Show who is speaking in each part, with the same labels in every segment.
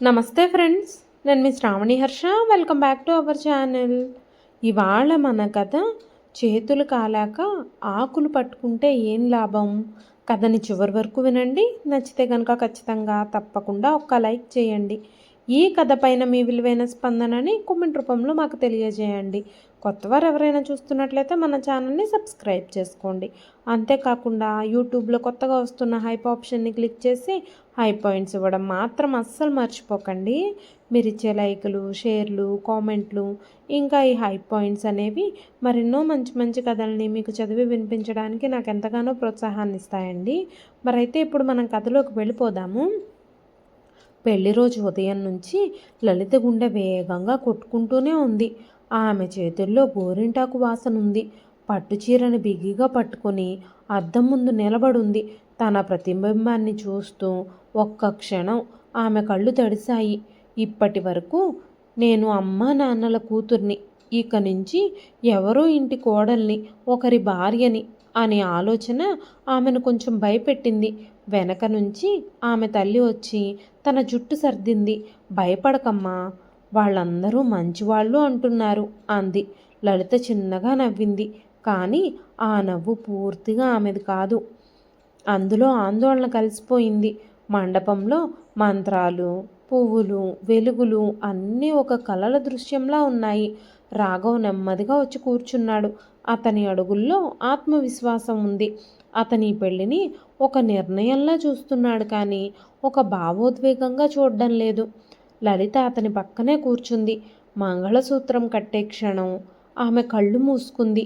Speaker 1: నమస్తే ఫ్రెండ్స్, నేను మీ Shravani Harsha. Welcome back to our channel. ఇవాళ మన కథ చేతులు కాలాక ఆకులు పట్టుకుంటే ఏం లాభం. కథని చివరి వరకు వినండి. నచ్చితే కనుక ఖచ్చితంగా తప్పకుండా ఒక్క లైక్ చేయండి. ఈ కథ పైన మీ విలువైన స్పందనని కామెంట్ రూపంలో మాకు తెలియజేయండి. కొత్తవారు ఎవరైనా చూస్తున్నట్లయితే మన ఛానల్ని సబ్స్క్రైబ్ చేసుకోండి. అంతేకాకుండా యూట్యూబ్లో కొత్తగా వస్తున్న హైప్ ఆప్షన్ని క్లిక్ చేసి హై పాయింట్స్ ఇవ్వడం మాత్రం అస్సలు మర్చిపోకండి. మీరు ఇచ్చే లైకులు, షేర్లు, కామెంట్లు, ఇంకా ఈ హై పాయింట్స్ అనేవి మరెన్నో మంచి మంచి కథల్ని మీకు చదివి వినిపించడానికి నాకు ఎంతగానో ప్రోత్సాహాన్ని ఇస్తాయండి. మరైతే ఇప్పుడు మనం కథలోకి వెళ్ళిపోదాము. పెళ్లి రోజు ఉదయం నుంచి లలిత గుండె వేగంగా కొట్టుకుంటూనే ఉంది. ఆమె చేతుల్లో గోరింటాకు వాసన ఉంది. పట్టుచీరని బిగిగా పట్టుకొని అద్దం ముందు నిలబడుంది. తన ప్రతిబింబాన్ని చూస్తూ ఒక్క క్షణం ఆమె కళ్ళు తడిశాయి. ఇప్పటి వరకు నేను అమ్మా నాన్నల కూతుర్ని, ఇక నుంచి ఎవరో ఇంటి కోడల్ని, ఒకరి భార్యని అనే ఆలోచన ఆమెను కొంచెం భయపెట్టింది. వెనక నుంచి ఆమె తల్లి వచ్చి తన జుట్టు సర్దింది. భయపడకమ్మా, వాళ్ళందరూ మంచివాళ్ళు అంటున్నారు అంది. లలిత చిన్నగా నవ్వింది. కానీ ఆ నవ్వు పూర్తిగా ఆమెది కాదు. అందులో ఆందోళన కలిసిపోయింది. మండపంలో మంత్రాలు, పువ్వులు, వెలుగులు అన్నీ ఒక కలల దృశ్యంలా ఉన్నాయి. రాఘవ్ నెమ్మదిగా వచ్చి కూర్చున్నాడు. అతని అడుగుల్లో ఆత్మవిశ్వాసం ఉంది. అతని పెళ్లిని ఒక నిర్ణయంలా చూస్తున్నాడు, కానీ ఒక భావోద్వేగంగా చూడడం లేదు. లలిత అతని పక్కనే కూర్చుంది. మంగళసూత్రం కట్టే క్షణం ఆమె కళ్ళు మూసుకుంది.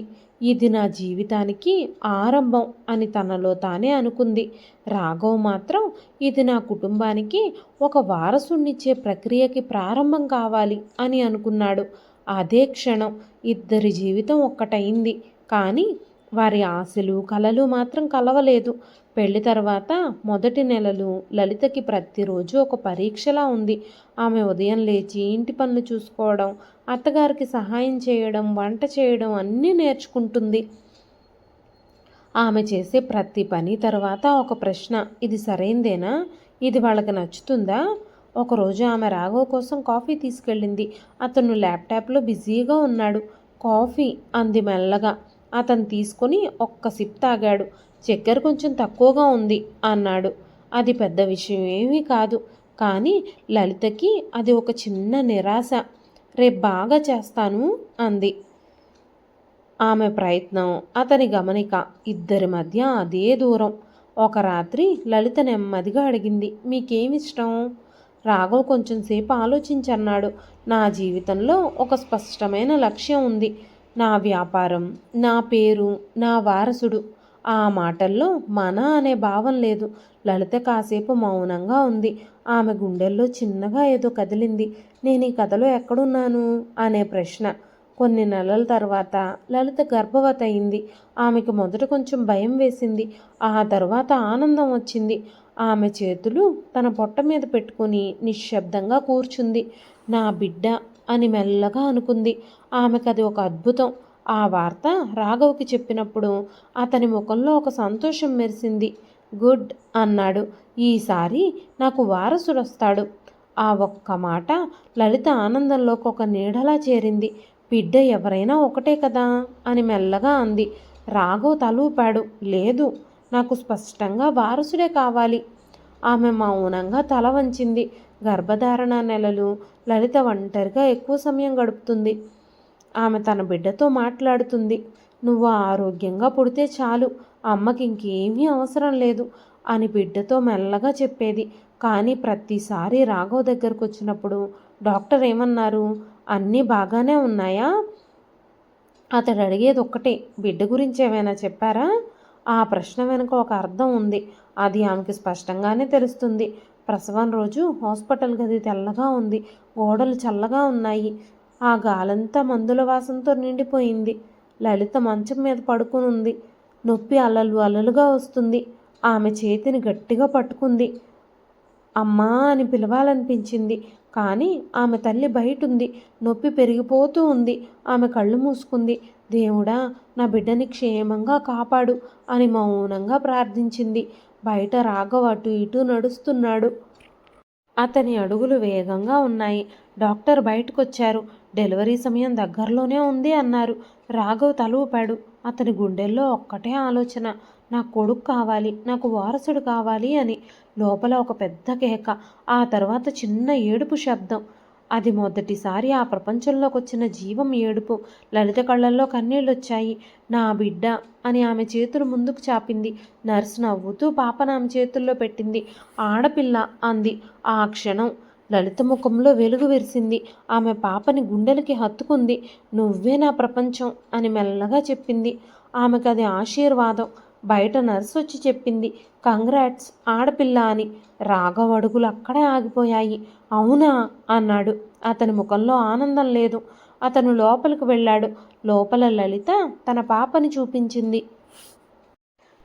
Speaker 1: ఇది నా జీవితానికి ఆరంభం అని తనలో తానే అనుకుంది. రాఘవ్ మాత్రం ఇది నా కుటుంబానికి ఒక వారసునిచ్చే ప్రక్రియకి ప్రారంభం కావాలి అని అనుకున్నాడు. అదే క్షణం ఇద్దరి జీవితం ఒక్కటైంది. కానీ వారి ఆశలు, కలలు మాత్రం కలవలేదు. పెళ్లి తర్వాత మొదటి నెలలు లలితకి ప్రతిరోజు ఒక పరీక్షలా ఉంది. ఆమె ఉదయం లేచి ఇంటి పనులు చూసుకోవడం, అత్తగారికి సహాయం చేయడం, వంట చేయడం అన్నీ నేర్చుకుంటుంది. ఆమె చేసే ప్రతి పని తర్వాత ఒక ప్రశ్న, ఇది సరైందేనా, ఇది వాళ్ళకి నచ్చుతుందా. ఒకరోజు ఆమె రాఘవ్ కోసం కాఫీ తీసుకెళ్ళింది. అతను ల్యాప్టాప్లో బిజీగా ఉన్నాడు. కాఫీ అంది మెల్లగా. అతను తీసుకొని ఒక్క సిప్ తాగాడు. చక్కెర కొంచెం తక్కువగా ఉంది అన్నాడు. అది పెద్ద విషయం ఏమీ కాదు, కానీ లలితకి అది ఒక చిన్న నిరాశ. రేపు బాగా చేస్తాను అంది. ఆమె ప్రయత్నం, అతని గమనిక, ఇద్దరి మధ్య అదే దూరం. ఒక రాత్రి లలిత నెమ్మదిగా అడిగింది, మీకేమిష్టం. రాఘవ్ కొంచెంసేపు ఆలోచించన్నాడు. నా జీవితంలో ఒక స్పష్టమైన లక్ష్యం ఉంది. నా వ్యాపారం, నా పేరు, నా వారసుడు. ఆ మాటల్లో మన అనే భావం లేదు. లలిత కాసేపు మౌనంగా ఉంది. ఆమె గుండెల్లో చిన్నగా ఏదో కదిలింది. నేను ఈ కథలో ఎక్కడున్నాను అనే ప్రశ్న. కొన్ని నెలల తర్వాత లలిత గర్భవతి అయింది. ఆమెకు మొదట కొంచెం భయం వేసింది. ఆ తర్వాత ఆనందం వచ్చింది. ఆమె చేతులు తన పొట్ట మీద పెట్టుకుని నిశ్శబ్దంగా కూర్చుంది. నా బిడ్డ అని మెల్లగా అనుకుంది. ఆమెకు అది ఒక అద్భుతం. ఆ వార్త రాఘవ్కి చెప్పినప్పుడు అతని ముఖంలో ఒక సంతోషం మెరిసింది. గుడ్ అన్నాడు. ఈసారి నాకు వారసుడు వస్తాడు. ఆ ఒక్క మాట లలిత ఆనందంలోకి ఒక నీడలా చేరింది. బిడ్డ ఎవరైనా ఒకటే కదా అని మెల్లగా అంది. రాఘవ్ తలూపాడు. లేదు, నాకు స్పష్టంగా వారసుడే కావాలి. ఆమె మౌనంగా తల వంచింది. గర్భధారణ నెలలు లలిత ఒంటరిగా ఎక్కువ సమయం గడుపుతుంది. ఆమె తన బిడ్డతో మాట్లాడుతుంది. నువ్వు ఆరోగ్యంగా పుడితే చాలు, అమ్మకి ఇంకేమీ అవసరం లేదు అని బిడ్డతో మెల్లగా చెప్పేది. కానీ ప్రతిసారి రాఘవ్ దగ్గరకు వచ్చినప్పుడు డాక్టర్ ఏమన్నారు, అన్నీ బాగానే ఉన్నాయా. అతడు అడిగేది ఒక్కటే, బిడ్డ గురించి ఏమైనా చెప్పారా. ఆ ప్రశ్న వెనుక ఒక అర్థం ఉంది. అది ఆమెకి స్పష్టంగానే తెలుస్తుంది. ప్రసవం రోజు హాస్పిటల్ గది తెల్లగా ఉంది. గోడలు చల్లగా ఉన్నాయి. ఆ గాలంతా మందుల వాసనతో నిండిపోయింది. లలిత మంచం మీద పడుకుని ఉంది. నొప్పి అలలు అలలుగా వస్తుంది. ఆమె చేతిని గట్టిగా పట్టుకుంది. అమ్మా అని పిలవాలనిపించింది. కానీ ఆమె తల్లి బయటుంది. నొప్పి పెరిగిపోతూ ఉంది. ఆమె కళ్ళు మూసుకుంది. దేవుడా, నా బిడ్డని క్షేమంగా కాపాడు అని మౌనంగా ప్రార్థించింది. బయట రాఘవ్ అటు ఇటు నడుస్తున్నాడు. అతని అడుగులు వేగంగా ఉన్నాయి. డాక్టర్ బయటకొచ్చారు. డెలివరీ సమయం దగ్గరలోనే ఉంది అన్నారు. రాఘవ్ తల ఊపాడు. అతని గుండెల్లో ఒక్కటే ఆలోచన, నా కొడుకు కావాలి, నాకు వారసుడు కావాలి అని. లోపల ఒక పెద్ద కేక, ఆ తర్వాత చిన్న ఏడుపు శబ్దం. అది మొదటిసారి ఆ ప్రపంచంలోకి వచ్చిన జీవం ఏడుపు. లలిత కళ్ళల్లో కన్నీళ్ళొచ్చాయి. నా బిడ్డ అని ఆమె చేతులు ముందుకు చాపింది. నర్సు నవ్వుతూ పాపను ఆమె చేతుల్లో పెట్టింది. ఆడపిల్ల అంది. ఆ క్షణం లలిత ముఖంలో వెలుగు విరిసింది. ఆమె పాపని గుండెలకి హత్తుకుంది. నువ్వే నా ప్రపంచం అని మెల్లగా చెప్పింది. ఆమెకది ఆశీర్వాదం. బయట నర్సు వచ్చి చెప్పింది, కంగ్రాట్స్ ఆడపిల్ల అని. రాఘవ్ అడుగులు అక్కడే ఆగిపోయాయి. అవునా అన్నాడు. అతని ముఖంలో ఆనందం లేదు. అతను లోపలికి వెళ్ళాడు. లోపల లలిత తన పాపని చూపించింది.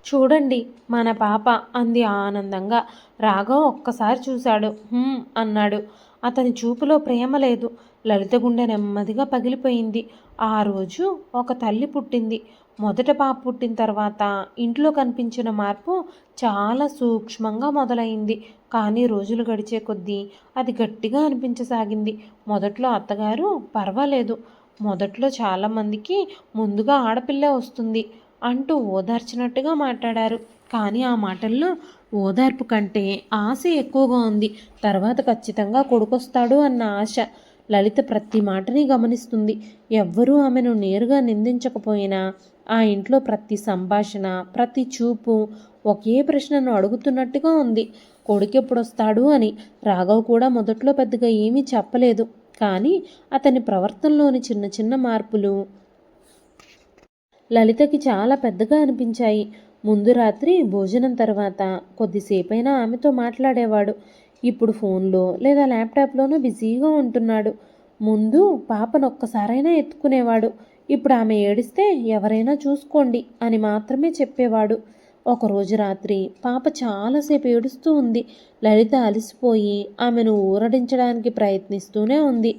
Speaker 1: చూడండి మన పాప అంది ఆనందంగా. రాఘవ్ ఒక్కసారి చూశాడు. అన్నాడు. అతని చూపులో ప్రేమ లేదు. లలిత గుండె నెమ్మదిగా పగిలిపోయింది. ఆ రోజు ఒక తల్లి పుట్టింది. మొదట పాప పుట్టిన తర్వాత ఇంట్లో కనిపించిన మార్పు చాలా సూక్ష్మంగా మొదలైంది. కానీ రోజులు గడిచే కొద్దీ అది గట్టిగా అనిపించసాగింది. మొదట్లో అత్తగారు పర్వాలేదు, మొదట్లో చాలామందికి ముందుగా ఆడపిల్లే వస్తుంది అంటూ ఓదార్చినట్టుగా మాట్లాడారు. కానీ ఆ మాటల్లో ఓదార్పు కంటే ఆశ ఎక్కువగా ఉంది. తర్వాత ఖచ్చితంగా కొడుకొస్తాడు అన్న ఆశ. లలిత ప్రతి మాటని గమనిస్తుంది. ఎవ్వరూ ఆమెను నేరుగా నిందించకపోయినా ఆ ఇంట్లో ప్రతి సంభాషణ, ప్రతి చూపు ఒకే ప్రశ్నను అడుగుతున్నట్టుగా ఉంది, కొడుకెప్పుడొస్తాడు అని. రాఘవ్ కూడా మొదట్లో పెద్దగా ఏమీ చెప్పలేదు. కానీ అతని ప్రవర్తనలోని చిన్న చిన్న మార్పులు లలితకి చాలా పెద్దగా అనిపించాయి. ముందు రాత్రి భోజనం తర్వాత కొద్దిసేపైనా ఆమెతో మాట్లాడేవాడు. ఇప్పుడు ఫోన్లో లేదా ల్యాప్టాప్లోనూ బిజీగా ఉంటున్నాడు. ముందు పాపను ఒక్కసారైనా ఎత్తుకునేవాడు. ఇప్పుడు ఆమె ఏడిస్తే ఎవరైనా చూసుకోండి అని మాత్రమే చెప్పేవాడు. ఒకరోజు రాత్రి పాప చాలాసేపు ఏడుస్తూ ఉంది. లలిత అలసిపోయి ఆమెను ఊరడించడానికి ప్రయత్నిస్తూనే ఉంది.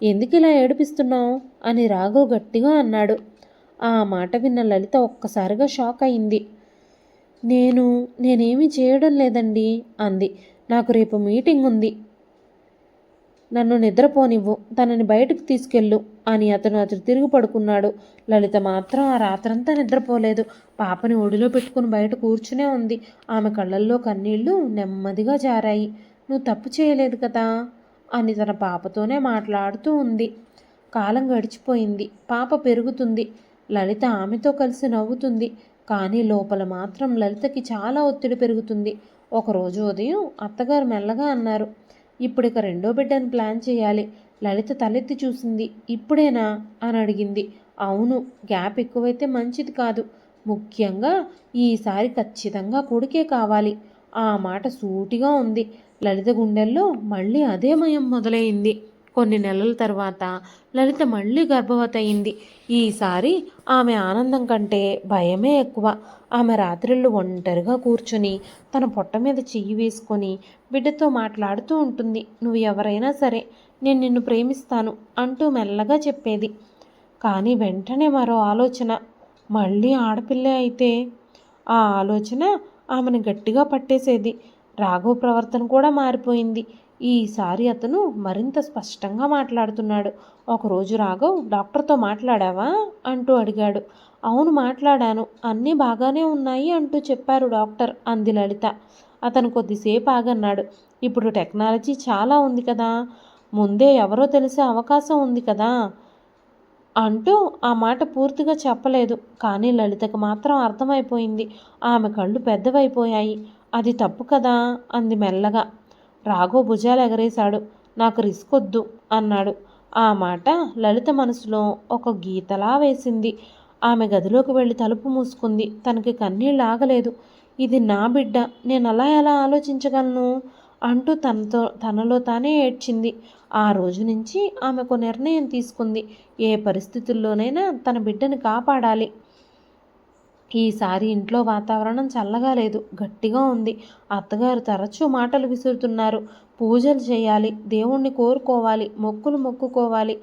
Speaker 1: ఎందుకు ఇలా ఏడిపిస్తున్నావు అని రాఘవ్ గట్టిగా అన్నాడు. ఆ మాట విన్న లలిత ఒక్కసారిగా షాక్ అయింది. నేనేమీ చేయడం లేదండి అంది. నాకు రేపు మీటింగ్ ఉంది, నన్ను నిద్రపోనివ్వు, తనని బయటకు తీసుకెళ్ళు అని అతను తిరిగి పడుకున్నాడు. లలిత మాత్రం ఆ రాత్రంతా నిద్రపోలేదు. పాపని ఒడిలో పెట్టుకుని బయట కూర్చునే ఉంది. ఆమె కళ్ళల్లో కన్నీళ్లు నెమ్మదిగా జారాయి. నువ్వు తప్పు చేయలేదు కదా అని తన పాపతోనే మాట్లాడుతూ ఉంది. కాలం గడిచిపోయింది. పాప పెరుగుతుంది. లలిత ఆమెతో కలిసి నవ్వుతుంది. కానీ లోపల మాత్రం లలితకి చాలా ఒత్తిడి పెరుగుతుంది. ఒకరోజు ఉదయం అత్తగారు మెల్లగా అన్నారు, ఇప్పుడిక రెండో బిడ్డను ప్లాన్ చేయాలి. లలిత తలెత్తి చూసింది. ఇప్పుడేనా అని అడిగింది. అవును, గ్యాప్ ఎక్కువైతే మంచిది కాదు. ముఖ్యంగా ఈసారి ఖచ్చితంగా కొడుకే కావాలి. ఆ మాట సూటిగా ఉంది. లలిత గుండెల్లో మళ్ళీ అదే మయం మొదలైంది. కొన్ని నెలల తర్వాత లలిత మళ్ళీ గర్భవతి అయింది. ఈసారి ఆమె ఆనందం కంటే భయమే ఎక్కువ. ఆమె రాత్రిళ్ళు ఒంటరిగా కూర్చొని తన పొట్ట మీద చెయ్యి వేసుకొని బిడ్డతో మాట్లాడుతూ ఉంటుంది. నువ్వు ఎవరైనా సరే, నేను నిన్ను ప్రేమిస్తాను అంటూ మెల్లగా చెప్పేది. కానీ వెంటనే మరో ఆలోచన, మళ్ళీ ఆడపిల్లే అయితే. ఆ ఆలోచన ఆమెను గట్టిగా పట్టేసేది. రాఘవ్ ప్రవర్తన కూడా మారిపోయింది. ఈసారి అతను మరింత స్పష్టంగా మాట్లాడుతున్నాడు. ఒకరోజు రాఘవ్, డాక్టర్తో మాట్లాడావా అంటూ అడిగాడు. అవును మాట్లాడాను, అన్నీ బాగానే ఉన్నాయి అంటూ చెప్పారు డాక్టర్ అంది లలిత. అతను కొద్దిసేపు ఆగన్నాడు. ఇప్పుడు టెక్నాలజీ చాలా ఉంది కదా, ముందే ఎవరో తెలిసే అవకాశం ఉంది కదా అంటూ ఆ మాట పూర్తిగా చెప్పలేదు. కానీ లలితకు మాత్రం అర్థమైపోయింది. ఆమె కళ్ళు పెద్దవైపోయాయి. అది తప్పు కదా అంది మెల్లగా. రాఘవ్ భుజాలు ఎగరేశాడు. నాకు రిస్క్ వద్దు అన్నాడు. ఆ మాట లలిత మనసులో ఒక గీతలా వేసింది. ఆమె గదిలోకి వెళ్ళి తలుపు మూసుకుంది. తనకి కన్నీళ్ళు ఆగలేదు. ఇది నా బిడ్డ, నేను అలా ఎలా ఆలోచించగలను అంటూ తనలో తానే ఏడ్చింది. ఆ రోజు నుంచి ఆమెకు నిర్ణయం తీసుకుంది. ఏ పరిస్థితుల్లోనైనా తన బిడ్డని కాపాడాలి. ఈసారి ఇంట్లో వాతావరణం చల్లగా లేదు, గట్టిగా ఉంది. అత్తగారు తరచూ మాటలు విసురుతున్నారు. పూజలు చేయాలి, దేవుణ్ణి కోరుకోవాలి, మొక్కులు మొక్కుకోవాలి.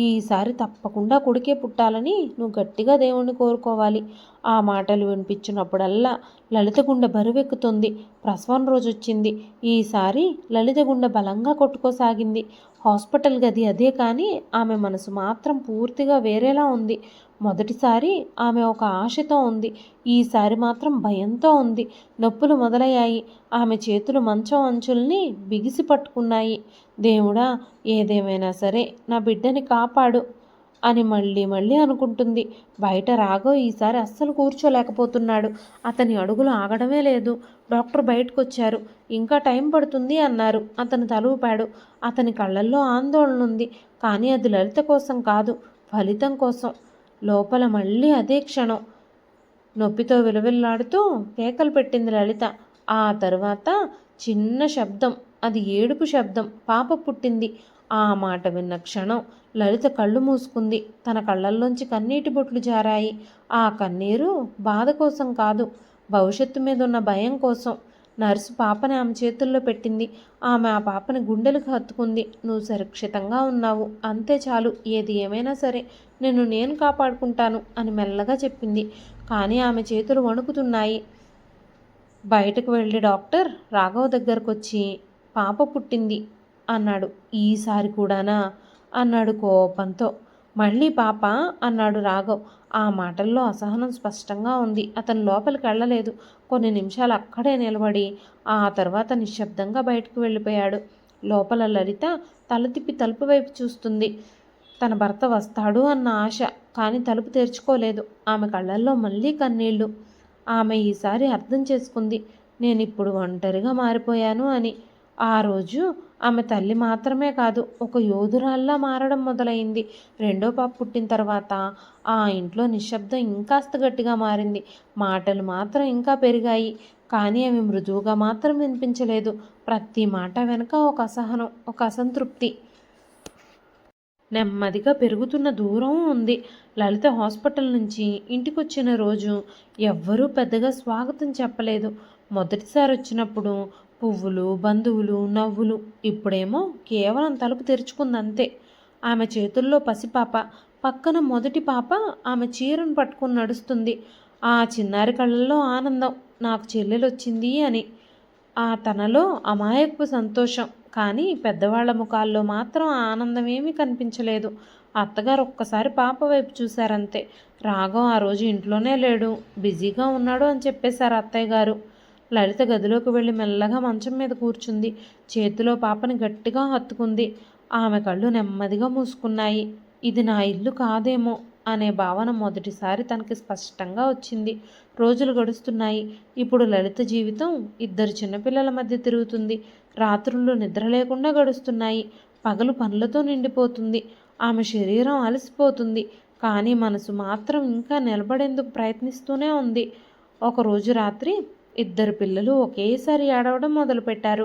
Speaker 1: ఈసారి తప్పకుండా కొడుకే పుట్టాలని నువ్వు గట్టిగా దేవుణ్ణి కోరుకోవాలి. ఆ మాటలు వినిపించినప్పుడల్లా లలిత గుండె బరువెక్కుతుంది. ప్రసవం రోజు వచ్చింది. ఈసారి లలిత గుండె బలంగా కొట్టుకోసాగింది. హాస్పిటల్ గది అదే, కానీ ఆమె మనసు మాత్రం పూర్తిగా వేరేలా ఉంది. మొదటిసారి ఆమె ఒక ఆశతో ఉంది, ఈసారి మాత్రం భయంతో ఉంది. నొప్పులు మొదలయ్యాయి. ఆమె చేతులు మంచం అంచుల్ని బిగిసి పట్టుకున్నాయి. దేవుడా, ఏదేమైనా సరే నా బిడ్డని కాపాడు అని మళ్ళీ మళ్ళీ అనుకుంటుంది. బయట రాఘవ్ ఈసారి అస్సలు కూర్చోలేకపోతున్నాడు. అతని అడుగులు ఆగడమే లేదు. డాక్టర్ బయటకు వచ్చారు. ఇంకా టైం పడుతుంది అన్నారు. అతను తలూపాడు. అతని కళ్ళల్లో ఆందోళన ఉంది, కానీ అది లలిత కోసం కాదు, ఫలితం కోసం. లోపల మళ్ళీ అదే క్షణం నొప్పితో విలవిల్లాడుతూ కేకలు పెట్టింది లలిత. ఆ తరువాత చిన్న శబ్దం, అది ఏడుపు శబ్దం. పాప పుట్టింది. ఆ మాట విన్న క్షణం లలిత కళ్ళు మూసుకుంది. తన కళ్ళల్లోంచి కన్నీటి బొట్లు జారాయి. ఆ కన్నీరు బాధ కోసం కాదు, భవిష్యత్తు మీద ఉన్న భయం కోసం. నర్సు పాపని ఆమె చేతుల్లో పెట్టింది. ఆమె ఆ పాపని గుండెలకు హత్తుకుంది. నువ్వు సురక్షితంగా ఉన్నావు, అంతే చాలు. ఏది ఏమైనా సరే నేను కాపాడుకుంటాను అని మెల్లగా చెప్పింది. కానీ ఆమె చేతులు వణుకుతున్నాయి. బయటకు వెళ్ళి డాక్టర్ రాఘవ్ దగ్గరకు వచ్చి పాప పుట్టింది అన్నాడు. ఈసారి కూడానా అన్నాడు కోపంతో. మళ్ళీ పాప అన్నాడు రాఘవ్. ఆ మాటల్లో అసహనం స్పష్టంగా ఉంది. అతను లోపలికి వెళ్ళలేదు. కొన్ని నిమిషాలు అక్కడే నిలబడి ఆ తర్వాత నిశ్శబ్దంగా బయటకు వెళ్ళిపోయాడు. లోపల లలిత తల తిప్పి తలుపు వైపు చూస్తుంది. తన భర్త వస్తాడు అన్న ఆశ, కానీ తలుపు తెరుచుకోలేదు. ఆమె కళ్ళల్లో మళ్ళీ కన్నీళ్లు. ఆమె ఈసారి అర్థం చేసుకుంది, నేనిప్పుడు ఒంటరిగా మారిపోయాను అని. ఆ రోజు ఆమె తల్లి మాత్రమే కాదు, ఒక యోధురాల్లా మారడం మొదలైంది. రెండో పాప పుట్టిన తర్వాత ఆ ఇంట్లో నిశ్శబ్దం ఇంకాస్త గట్టిగా మారింది. మాటలు మాత్రం ఇంకా పెరిగాయి, కానీ అవి మృదువుగా మాత్రం వినిపించలేదు. ప్రతి మాట వెనుక ఒక అసహనం, ఒక అసంతృప్తి. నెమ్మదిగా పెరుగుతున్న దూరం ఉంది. లలిత హాస్పిటల్ నుంచి ఇంటికొచ్చిన రోజు ఎవ్వరూ పెద్దగా స్వాగతం చెప్పలేదు. మొదటిసారి వచ్చినప్పుడు పువ్వులు, బంధువులు, నవ్వులు. ఇప్పుడేమో కేవలం తలుపు తెరుచుకుందంతే. ఆమె చేతుల్లో పసిపాప, పక్కన మొదటి పాప ఆమె చీరను పట్టుకుని నడుస్తుంది. ఆ చిన్నారి కళ్ళల్లో ఆనందం, నాకు చెల్లెలొచ్చింది అని. ఆ తనలో అమాయకపు సంతోషం. కానీ పెద్దవాళ్ల ముఖాల్లో మాత్రం ఆ ఆనందం ఏమీ కనిపించలేదు. అత్తగారు ఒక్కసారి పాప వైపు చూశారంతే. రాఘవ్ ఆ రోజు ఇంట్లోనే లేడు, బిజీగా ఉన్నాడు అని చెప్పేశారు అత్తయ్య గారు. లలిత గదిలోకి వెళ్ళి మెల్లగా మంచం మీద కూర్చుంది. చేతిలో పాపని గట్టిగా హత్తుకుంది. ఆమె కళ్ళు నెమ్మదిగా మూసుకున్నాయి. ఇది నా ఇల్లు కాదేమో అనే భావన మొదటిసారి తనకి స్పష్టంగా వచ్చింది. రోజులు గడుస్తున్నాయి. ఇప్పుడు లలిత జీవితం ఇద్దరు చిన్నపిల్లల మధ్య తిరుగుతుంది. రాత్రుళ్ళు నిద్ర లేకుండా గడుస్తున్నాయి. పగలు పనులతో నిండిపోతుంది. ఆమె శరీరం అలసిపోతుంది, కానీ మనసు మాత్రం ఇంకా నిలబడేందుకు ప్రయత్నిస్తూనే ఉంది. ఒకరోజు రాత్రి ఇద్దరు పిల్లలు ఒకేసారి ఏడవడం మొదలుపెట్టారు.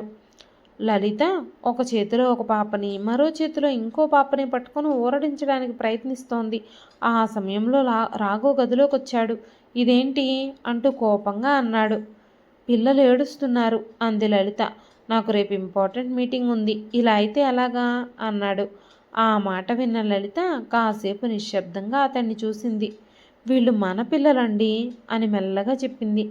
Speaker 1: లలిత ఒక చేతిలో ఒక పాపని, మరో చేతిలో ఇంకో పాపని పట్టుకొని ఊరడించడానికి ప్రయత్నిస్తోంది. ఆ సమయంలో రాఘవ్ గదిలోకి వచ్చాడు. ఇదేంటి అంటూ కోపంగా అన్నాడు. పిల్లలు ఏడుస్తున్నారు అంది లలిత. నాకు రేపు ఇంపార్టెంట్ మీటింగ్ ఉంది, ఇలా అయితే ఎలాగా అన్నాడు. ఆ మాట విన్న లలిత కాసేపు నిశ్శబ్దంగా అతన్ని చూసింది. వీళ్ళు మన పిల్లలండి అని మెల్లగా చెప్పింది.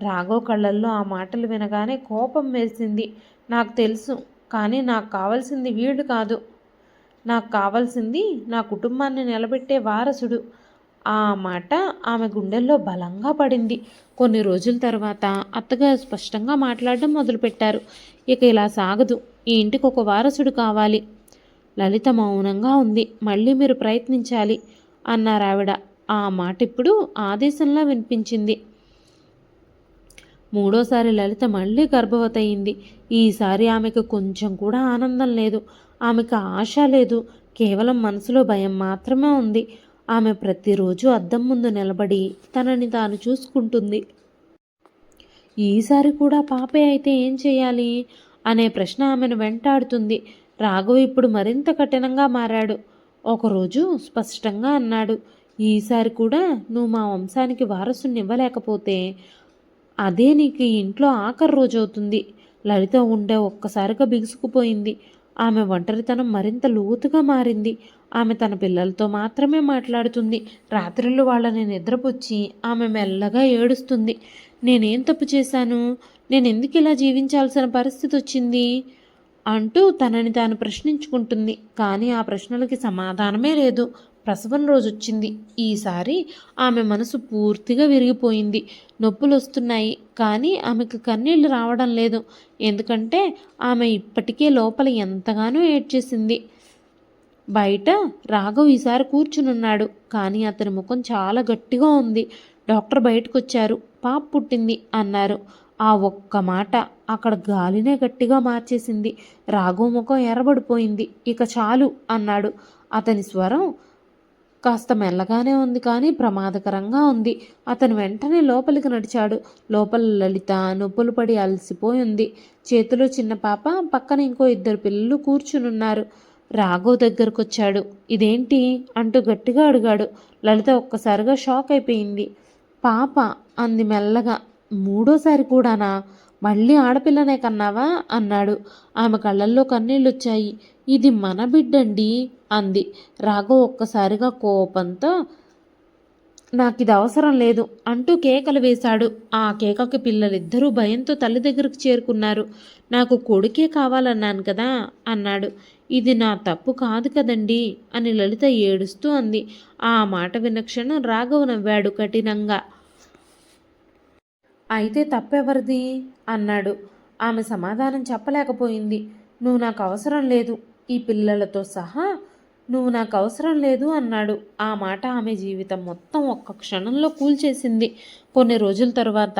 Speaker 1: రాఘవ్ కళ్ళల్లో ఆ మాటలు వినగానే కోపం వేసింది. నాకు తెలుసు, కానీ నాకు కావాల్సింది వీడు కాదు. నాకు కావాల్సింది నా కుటుంబాన్ని నిలబెట్టే వారసుడు. ఆ మాట ఆమె గుండెల్లో బలంగా పడింది. కొన్ని రోజుల తర్వాత అత్తగారు స్పష్టంగా మాట్లాడడం మొదలుపెట్టారు. ఇక ఇలా సాగదు, ఈ ఇంటికి ఒక వారసుడు కావాలి. లలిత మౌనంగా ఉంది. మళ్ళీ మీరు ప్రయత్నించాలి అన్నారావిడ. ఆ మాట ఇప్పుడు ఆదేశంలా వినిపించింది. మూడోసారి లలిత మళ్ళీ గర్భవతి అయింది. ఈసారి ఆమెకు కొంచెం కూడా ఆనందం లేదు. ఆమెకు ఆశ లేదు, కేవలం మనసులో భయం మాత్రమే ఉంది. ఆమె ప్రతిరోజు అద్దం ముందు నిలబడి తనని తాను చూసుకుంటుంది. ఈసారి కూడా పాపే అయితే ఏం చేయాలి అనే ప్రశ్న ఆమెను వెంటాడుతుంది. రాఘవ్ ఇప్పుడు మరింత కఠినంగా మారాడు. ఒకరోజు స్పష్టంగా అన్నాడు, ఈసారి కూడా నువ్వు మా వంశానికి వారసుని ఇవ్వలేకపోతే అదే నీకు ఈ ఇంట్లో ఆఖరి రోజు అవుతుంది. లలిత ఉండే ఒక్కసారిగా బిగుసుకుపోయింది. ఆమె ఒంటరితనం మరింత లోతుగా మారింది. ఆమె తన పిల్లలతో మాత్రమే మాట్లాడుతుంది. రాత్రులు వాళ్ళని నిద్రపుచ్చి ఆమె మెల్లగా ఏడుస్తుంది. నేనేం తప్పు చేశాను? నేనెందుకు ఇలా జీవించాల్సిన పరిస్థితి వచ్చింది అంటూ తనని తాను ప్రశ్నించుకుంటుంది. కానీ ఆ ప్రశ్నలకి సమాధానమే లేదు. ప్రసవం రోజొచ్చింది. ఈసారి ఆమె మనసు పూర్తిగా విరిగిపోయింది. నొప్పులు వస్తున్నాయి, కానీ ఆమెకు కన్నీళ్లు రావడం లేదు. ఎందుకంటే ఆమె ఇప్పటికే లోపల ఎంతగానో ఏడ్చేసింది. బయట రాఘవ్ ఈసారి కూర్చునున్నాడు, కానీ అతని ముఖం చాలా గట్టిగా ఉంది. డాక్టర్ బయటకొచ్చారు. పాప పుట్టింది అన్నారు. ఆ ఒక్క మాట అక్కడ గాలినే గట్టిగా మార్చేసింది. రాఘవ్ ముఖం ఎర్రబడిపోయింది. ఇక చాలు అన్నాడు. అతని స్వరం కాస్త మెల్లగానే ఉంది, కానీ ప్రమాదకరంగా ఉంది. అతను వెంటనే లోపలికి నడిచాడు. లోపల లలిత నొప్పులు పడి అలసిపోయింది. చేతిలో చిన్న పాప, పక్కన ఇంకో 2 పిల్లలు కూర్చునున్నారు. రాఘవ్ దగ్గరకొచ్చాడు. ఇదేంటి అంటూ గట్టిగా అడిగాడు. లలిత ఒక్కసారిగా షాక్ అయిపోయింది. పాప అంది మెల్లగా. మూడోసారి కూడానా? మళ్ళీ ఆడపిల్లనే కన్నావా అన్నాడు. ఆమె కళ్ళల్లో కన్నీళ్ళొచ్చాయి. ఇది మన బిడ్డండి అంది. రాఘవ్ ఒక్కసారిగా కోపంతో నాకిది అవసరం లేదు అంటూ కేకలు వేశాడు. ఆ కేకకి పిల్లలిద్దరూ భయంతో తల్లి దగ్గరకు చేరుకున్నారు. నాకు కొడుకే కావాలన్నాను కదా అన్నాడు. ఇది నా తప్పు కాదు కదండి అని లలిత ఏడుస్తూ అంది. ఆ మాట విన్న క్షణం రాఘవ్ నవ్వాడు కఠినంగా. అయితే తప్పెవరిది అన్నాడు. ఆమె సమాధానం చెప్పలేకపోయింది. నువ్వు నాకు అవసరం లేదు, ఈ పిల్లలతో సహా నువ్వు నాకు అవసరం లేదు అన్నాడు. ఆ మాట ఆమె జీవితం మొత్తం ఒక్క క్షణంలో కూల్చేసింది. కొన్ని రోజుల తర్వాత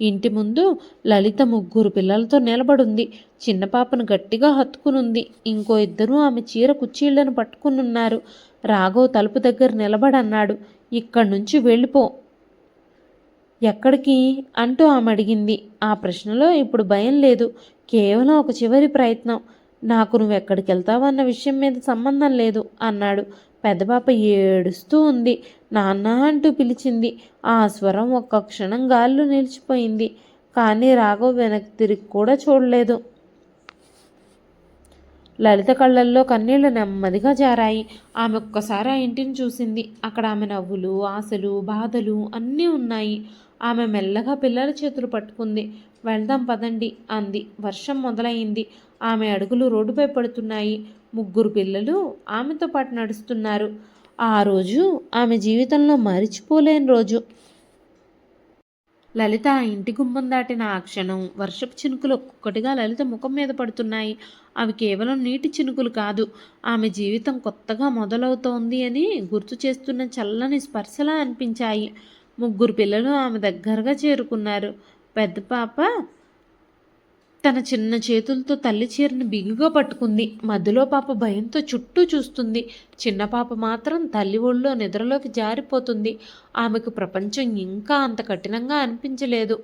Speaker 1: ఇంటి ముందు లలిత 3 పిల్లలతో నిలబడుంది. చిన్న పాపను గట్టిగా హత్తుకునుంది. ఇంకో 2 ఆమె చీర కుచ్చీళ్లను పట్టుకునున్నారు. రాఘవ్ తలుపు దగ్గర నిలబడన్నాడు. ఇక్కడి నుంచి వెళ్ళిపో. ఎక్కడికి అంటూ ఆమె అడిగింది. ఆ ప్రశ్నలో ఇప్పుడు భయం లేదు, కేవలం ఒక చివరి ప్రయత్నం. నాకు నువ్వెక్కడికి వెళ్తావన్న విషయం మీద సంబంధం లేదు అన్నాడు. పెద్ద పాప ఏడుస్తూ ఉంది. నాన్న అంటూ పిలిచింది. ఆ స్వరం ఒక్క క్షణం గాల్లో నిలిచిపోయింది. కానీ రాఘవ్ వెనక్కి తిరిగి కూడా చూడలేదు. లలిత కళ్ళల్లో కన్నీళ్లు నెమ్మదిగా జారాయి. ఆమె ఒక్కసారి ఆ ఇంటిని చూసింది. అక్కడ ఆమె నవ్వులు, ఆశలు, బాధలు అన్నీ ఉన్నాయి. ఆమె మెల్లగా పిల్లల చేతులు పట్టుకుంది. వెళ్దాం పదండి అంది. వర్షం మొదలైంది. ఆమె అడుగులు రోడ్డుపై పడుతున్నాయి. 3 పిల్లలు ఆమెతో పాటు నడుస్తున్నారు. ఆ రోజు ఆమె జీవితంలో మరిచిపోలేని రోజు. లలిత ఆ ఇంటి గుమ్మం దాటిన ఆ క్షణం వర్షపు చినుకులు ఒక్కొక్కటిగా లలిత ముఖం మీద పడుతున్నాయి. అవి కేవలం నీటి చినుకులు కాదు, ఆమె జీవితం కొత్తగా మొదలవుతోంది అని గుర్తు చేస్తున్న చల్లని స్పర్శలా అనిపించాయి. 3 పిల్లలు ఆమె దగ్గరగా చేరుకున్నారు. పెద్ద పాప తన చిన్న చేతులతో తల్లి చీరను బిగుగా పట్టుకుంది. మధ్యలో పాప భయంతో చుట్టూ చూస్తుంది. చిన్న పాప మాత్రం తల్లి ఒళ్ళో నిద్రలోకి జారిపోతుంది. ఆమెకు ప్రపంచం ఇంకా అంత కఠినంగా అనిపించలేదు.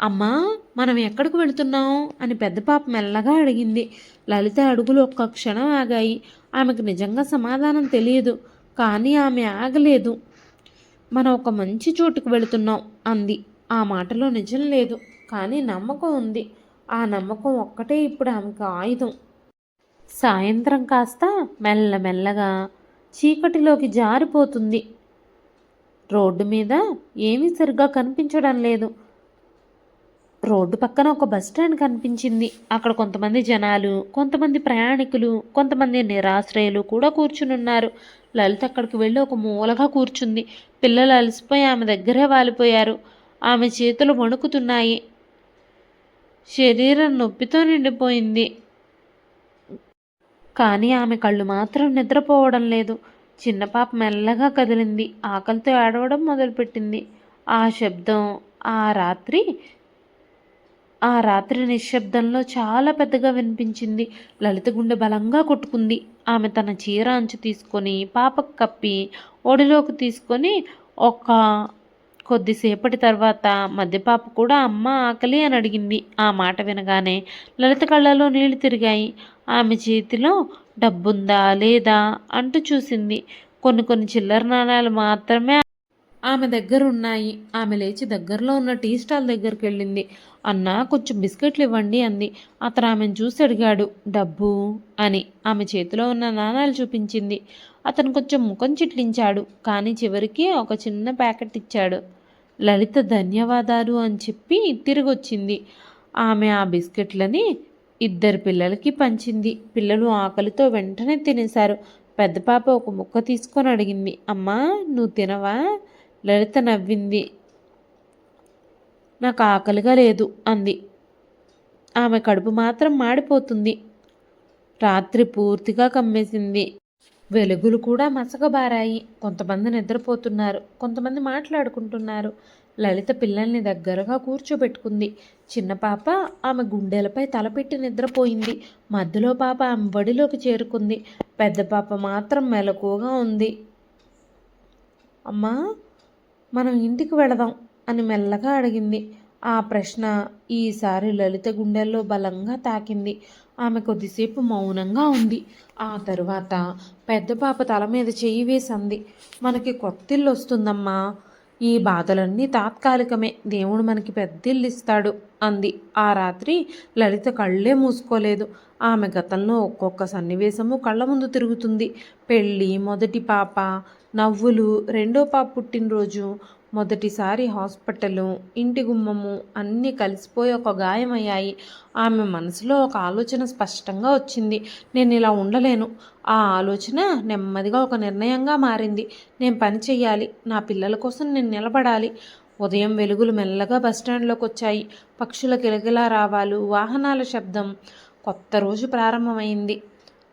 Speaker 1: అమ్మా, మనం ఎక్కడికి వెళుతున్నాం అని పెద్ద పాప మెల్లగా అడిగింది. లలిత అడుగులు ఒక్క క్షణం ఆగాయి. ఆమెకు నిజంగా సమాధానం తెలియదు, కానీ ఆమె ఆగలేదు. మనం ఒక మంచి చోటుకు వెళుతున్నాం అంది. ఆ మాటలో నిజం లేదు, కానీ నమ్మకం ఉంది. ఆ నమ్మకం ఒక్కటే ఇప్పుడు ఆమెకు ఆయుధం. సాయంత్రం కాస్త మెల్లమెల్లగా చీకటిలోకి జారిపోతుంది. రోడ్డు మీద ఏమీ సరిగ్గా కనిపించడం లేదు. రోడ్డు పక్కన ఒక బస్టాండ్ కనిపించింది. అక్కడ కొంతమంది జనాలు, కొంతమంది ప్రయాణికులు, కొంతమంది నిరాశ్రయులు కూడా కూర్చునున్నారు. లలిత అక్కడికి వెళ్ళి ఒక మూలగా కూర్చుంది. పిల్లలు అలసిపోయి ఆమె దగ్గరే వాలిపోయారు. ఆమె చేతులు వణుకుతున్నాయి. శరీరం నొప్పితో నిండిపోయింది. కానీ ఆమె కళ్ళు మాత్రం నిద్రపోవడం లేదు. చిన్న పాప మెల్లగా కదిలింది. ఆకలితో ఏడవడం మొదలుపెట్టింది. ఆ శబ్దం ఆ రాత్రి నిశ్శబ్దంలో చాలా పెద్దగా వినిపించింది. లలిత గుండె బలంగా కొట్టుకుంది. ఆమె తన చీర అంచు తీసుకొని పాపకు కప్పి ఒడిలోకి తీసుకొని కొద్దిసేపటి తర్వాత మధ్యపాప కూడా అమ్మ ఆకలి అని అడిగింది. ఆ మాట వినగానే లలిత కళ్ళలో నీళ్లు తిరిగాయి. ఆమె చేతిలో డబ్బుందా లేదా అంటూ చూసింది. కొన్ని చిల్లర నాణాలు మాత్రమే ఆమె దగ్గర ఉన్నాయి. ఆమె లేచి దగ్గరలో ఉన్న టీ స్టాల్ దగ్గరికి వెళ్ళింది. అన్నా కొంచెం బిస్కెట్లు ఇవ్వండి అంది. అతను ఆమెను చూసి అడిగాడు. డబ్బు అని. ఆమె చేతిలో ఉన్న నాణాలు చూపించింది. అతను కొంచెం ముఖం చిట్లించాడు. కానీ చివరికి ఒక చిన్న ప్యాకెట్ ఇచ్చాడు. లలిత ధన్యవాదాలు అని చెప్పి తిరిగొచ్చింది. ఆమె ఆ బిస్కెట్లని ఇద్దరు పిల్లలకి పంచింది. పిల్లలు ఆకలితో వెంటనే తినేశారు. పెద్ద పాప ఒక ముక్క తీసుకొని అడిగింది. అమ్మా నువ్వు తినవా? లలిత నవ్వింది. నాకు ఆకలిగా లేదు అంది. ఆమె కడుపు మాత్రం మాడిపోతుంది. రాత్రి పూర్తిగా కమ్మేసింది. వెలుగులు కూడా మసకబారాయి. కొంతమంది నిద్రపోతున్నారు, కొంతమంది మాట్లాడుకుంటున్నారు. లలిత పిల్లల్ని దగ్గరగా కూర్చోబెట్టుకుంది. చిన్న పాప ఆమె గుండెలపై తలపెట్టి నిద్రపోయింది. మధ్యలో పాప ఆమె బడిలోకి చేరుకుంది. పెద్ద పాప మాత్రం మెలకువగా ఉంది. అమ్మా మనం ఇంటికి వెళదాం అని మెల్లగా అడిగింది. ఆ ప్రశ్న ఈసారి లలిత గుండెల్లో బలంగా తాకింది. ఆమె కొద్దిసేపు మౌనంగా ఉంది. ఆ తరువాత పెద్ద పాప తల మీద చెయ్యి వేసింది. మనకి కొత్తిల్లు వస్తుందమ్మా. ఈ బాధలన్నీ తాత్కాలికమే. దేవుడు మనకి పెద్దిల్లు ఇస్తాడు అంది. ఆ రాత్రి లలిత కళ్ళే మూసుకోలేదు. ఆమె గతంలో ఒక్కొక్క సన్నివేశము కళ్ళ ముందు తిరుగుతుంది. పెళ్ళి, మొదటి పాప నవ్వులు, రెండో పాప పుట్టినరోజు, మొదటిసారి హాస్పిటలు, ఇంటి గుమ్మము అన్నీ కలిసిపోయి ఒక గాయమయ్యాయి. ఆమె మనసులో ఒక ఆలోచన స్పష్టంగా వచ్చింది. నేను ఇలా ఉండలేను. ఆ ఆలోచన నెమ్మదిగా ఒక నిర్ణయంగా మారింది. నేను పని చెయ్యాలి. నా పిల్లల కోసం నేను నిలబడాలి. ఉదయం వెలుగులు మెల్లగా బస్టాండ్లోకి వచ్చాయి. పక్షుల కిలకిలా రావాలు, వాహనాల శబ్దం. కొత్త రోజు ప్రారంభమైంది.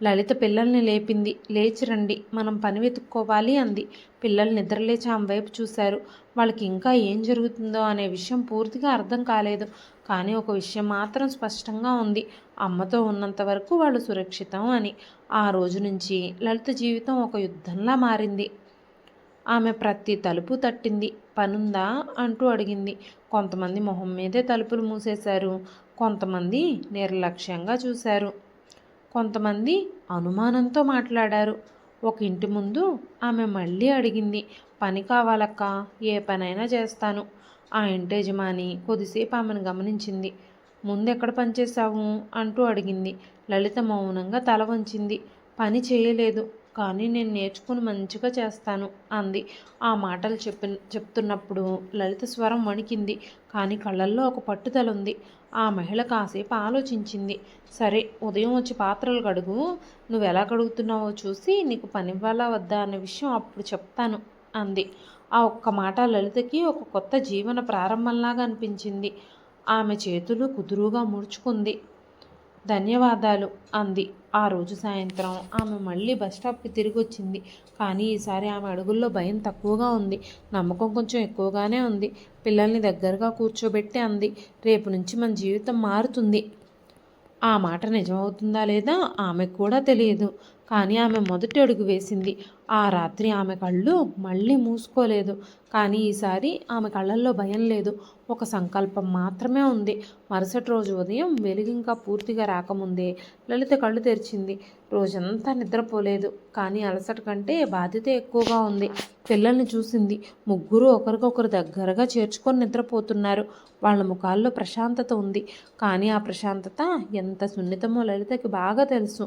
Speaker 1: లలిత పిల్లల్ని లేపింది. లేచి రండి, మనం పని వెతుక్కోవాలి అంది. పిల్లలు నిద్రలేచి ఆమె వైపు చూశారు. వాళ్ళకి ఇంకా ఏం జరుగుతుందో అనే విషయం పూర్తిగా అర్థం కాలేదు. కానీ ఒక విషయం మాత్రం స్పష్టంగా ఉంది. అమ్మతో ఉన్నంత వరకు వాళ్ళు సురక్షితం అని. ఆ రోజు నుంచి లలిత జీవితం ఒక యుద్ధంలా మారింది. ఆమె ప్రతి తలుపు తట్టింది. పనుందా అంటూ అడిగింది. కొంతమంది మొహం మీదే తలుపులు మూసేశారు. కొంతమంది నిర్లక్ష్యంగా చూశారు. కొంతమంది అనుమానంతో మాట్లాడారు. ఒక ఇంటి ముందు ఆమె మళ్ళీ అడిగింది. పని కావాలక్క, ఏ పనైనా చేస్తాను. ఆ ఇంటి యజమాని కొద్దిసేపు ఆమెను గమనించింది. ముందెక్కడ పనిచేశావు అంటూ అడిగింది. లలిత మౌనంగా తల వంచింది. పని చేయలేదు, కానీ నేను నేర్చుకుని మంచిగా చేస్తాను అంది. ఆ మాటలు చెప్తున్నప్పుడు లలిత స్వరం వణికింది. కానీ కళ్ళల్లో ఒక పట్టుదల ఉంది. ఆ మహిళ కాసేపు ఆలోచించింది. సరే, ఉదయం వచ్చి పాత్రలు కడుగు. నువ్వు ఎలా కడుగుతున్నావో చూసి నీకు పనివ్వాలా వద్దా అనే విషయం అప్పుడు చెప్తాను అంది. ఆ ఒక్క మాట లలితకి ఒక కొత్త జీవన ప్రారంభంలాగా అనిపించింది. ఆమె చేతులు కుదురుగా ముడుచుకుంది. ధన్యవాదాలు అంది. ఆ రోజు సాయంత్రం ఆమె మళ్ళీ బస్టాప్కి తిరిగి వచ్చింది. కానీ ఈసారి ఆమె అడుగుల్లో భయం తక్కువగా ఉంది, నమ్మకం కొంచెం ఎక్కువగానే ఉంది. పిల్లల్ని దగ్గరగా కూర్చోబెట్టి అంది. రేపు నుంచి మన జీవితం మారుతుంది. ఆ మాట నిజమవుతుందా లేదా ఆమెకు కూడా తెలియదు. కానీ ఆమె మొదటి అడుగు వేసింది. ఆ రాత్రి ఆమె కళ్ళు మళ్ళీ మూసుకోలేదు. కానీ ఈసారి ఆమె కళ్ళల్లో భయం లేదు, ఒక సంకల్పం మాత్రమే ఉంది. మరుసటి రోజు ఉదయం వెలుగు ఇంకా పూర్తిగా రాకముందే లలిత కళ్ళు తెరిచింది. రోజంతా నిద్రపోలేదు, కానీ అలసట కంటే బాధ్యత ఎక్కువగా ఉంది. పిల్లల్ని చూసింది. ముగ్గురు ఒకరికొకరు దగ్గరగా చేర్చుకొని నిద్రపోతున్నారు. వాళ్ళ ముఖాల్లో ప్రశాంతత ఉంది. కానీ ఆ ప్రశాంతత ఎంత సున్నితమో లలితకి బాగా తెలుసు.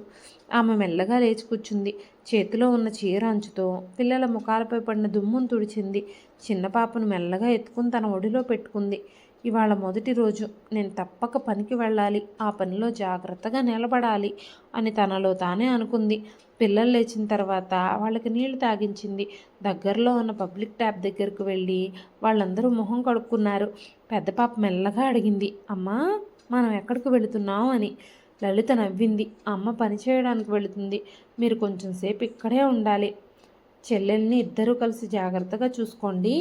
Speaker 1: ఆమె మెల్లగా లేచి కూర్చుంది. చేతిలో ఉన్న చీర అంచుతో పిల్లల ముఖాలపై పడిన దుమ్మును తుడిచింది. చిన్న పాపను మెల్లగా ఎత్తుకుని తన ఒడిలో పెట్టుకుంది. ఇవాళ మొదటి రోజు, నేను తప్పక పనికి వెళ్ళాలి, ఆ పనిలో జాగ్రత్తగా నిలబడాలి అని తనలో తానే అనుకుంది. పిల్లలు లేచిన తర్వాత వాళ్ళకి నీళ్లు తాగించింది. దగ్గరలో ఉన్న పబ్లిక్ ట్యాప్ దగ్గరకు వెళ్ళి వాళ్ళందరూ మొహం కడుక్కున్నారు. పెద్ద పాప మెల్లగా అడిగింది, అమ్మా మనం ఎక్కడికి వెళుతున్నావు అని. లలిత నవ్వింది. అమ్మ పని చేయడానికి వెళుతుంది, మీరు కొంచెం సేపు ఇక్కడే ఉండాలి. చెల్లెల్ని ఇద్దరూ కలిసి జాగ్రత్తగా చూసుకోండి.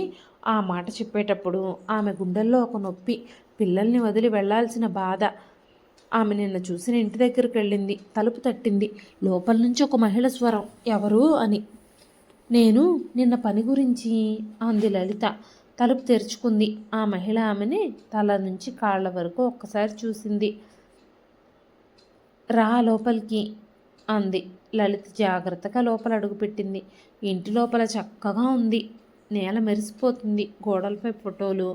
Speaker 1: ఆ మాట చెప్పేటప్పుడు ఆమె గుండెల్లో ఒక నొప్పి, పిల్లల్ని వదిలి వెళ్లాల్సిన బాధ. ఆమె నిన్న చూసిన ఇంటి దగ్గరికి వెళ్ళింది. తలుపు తట్టింది. లోపల నుంచి ఒక మహిళ స్వరం, ఎవరు అని. నేను నిన్న పని గురించి అంది లలిత. తలుపు తెరుచుకుంది. ఆ మహిళ ఆమెని తల నుంచి కాళ్ళ వరకు ఒక్కసారి చూసింది. రా లోపలికి అంది. లలిత జాగ్రత్తగా లోపల అడుగుపెట్టింది. ఇంటి లోపల చక్కగా ఉంది. నేల మెరిసిపోతుంది, గోడలపై ఫోటోలు.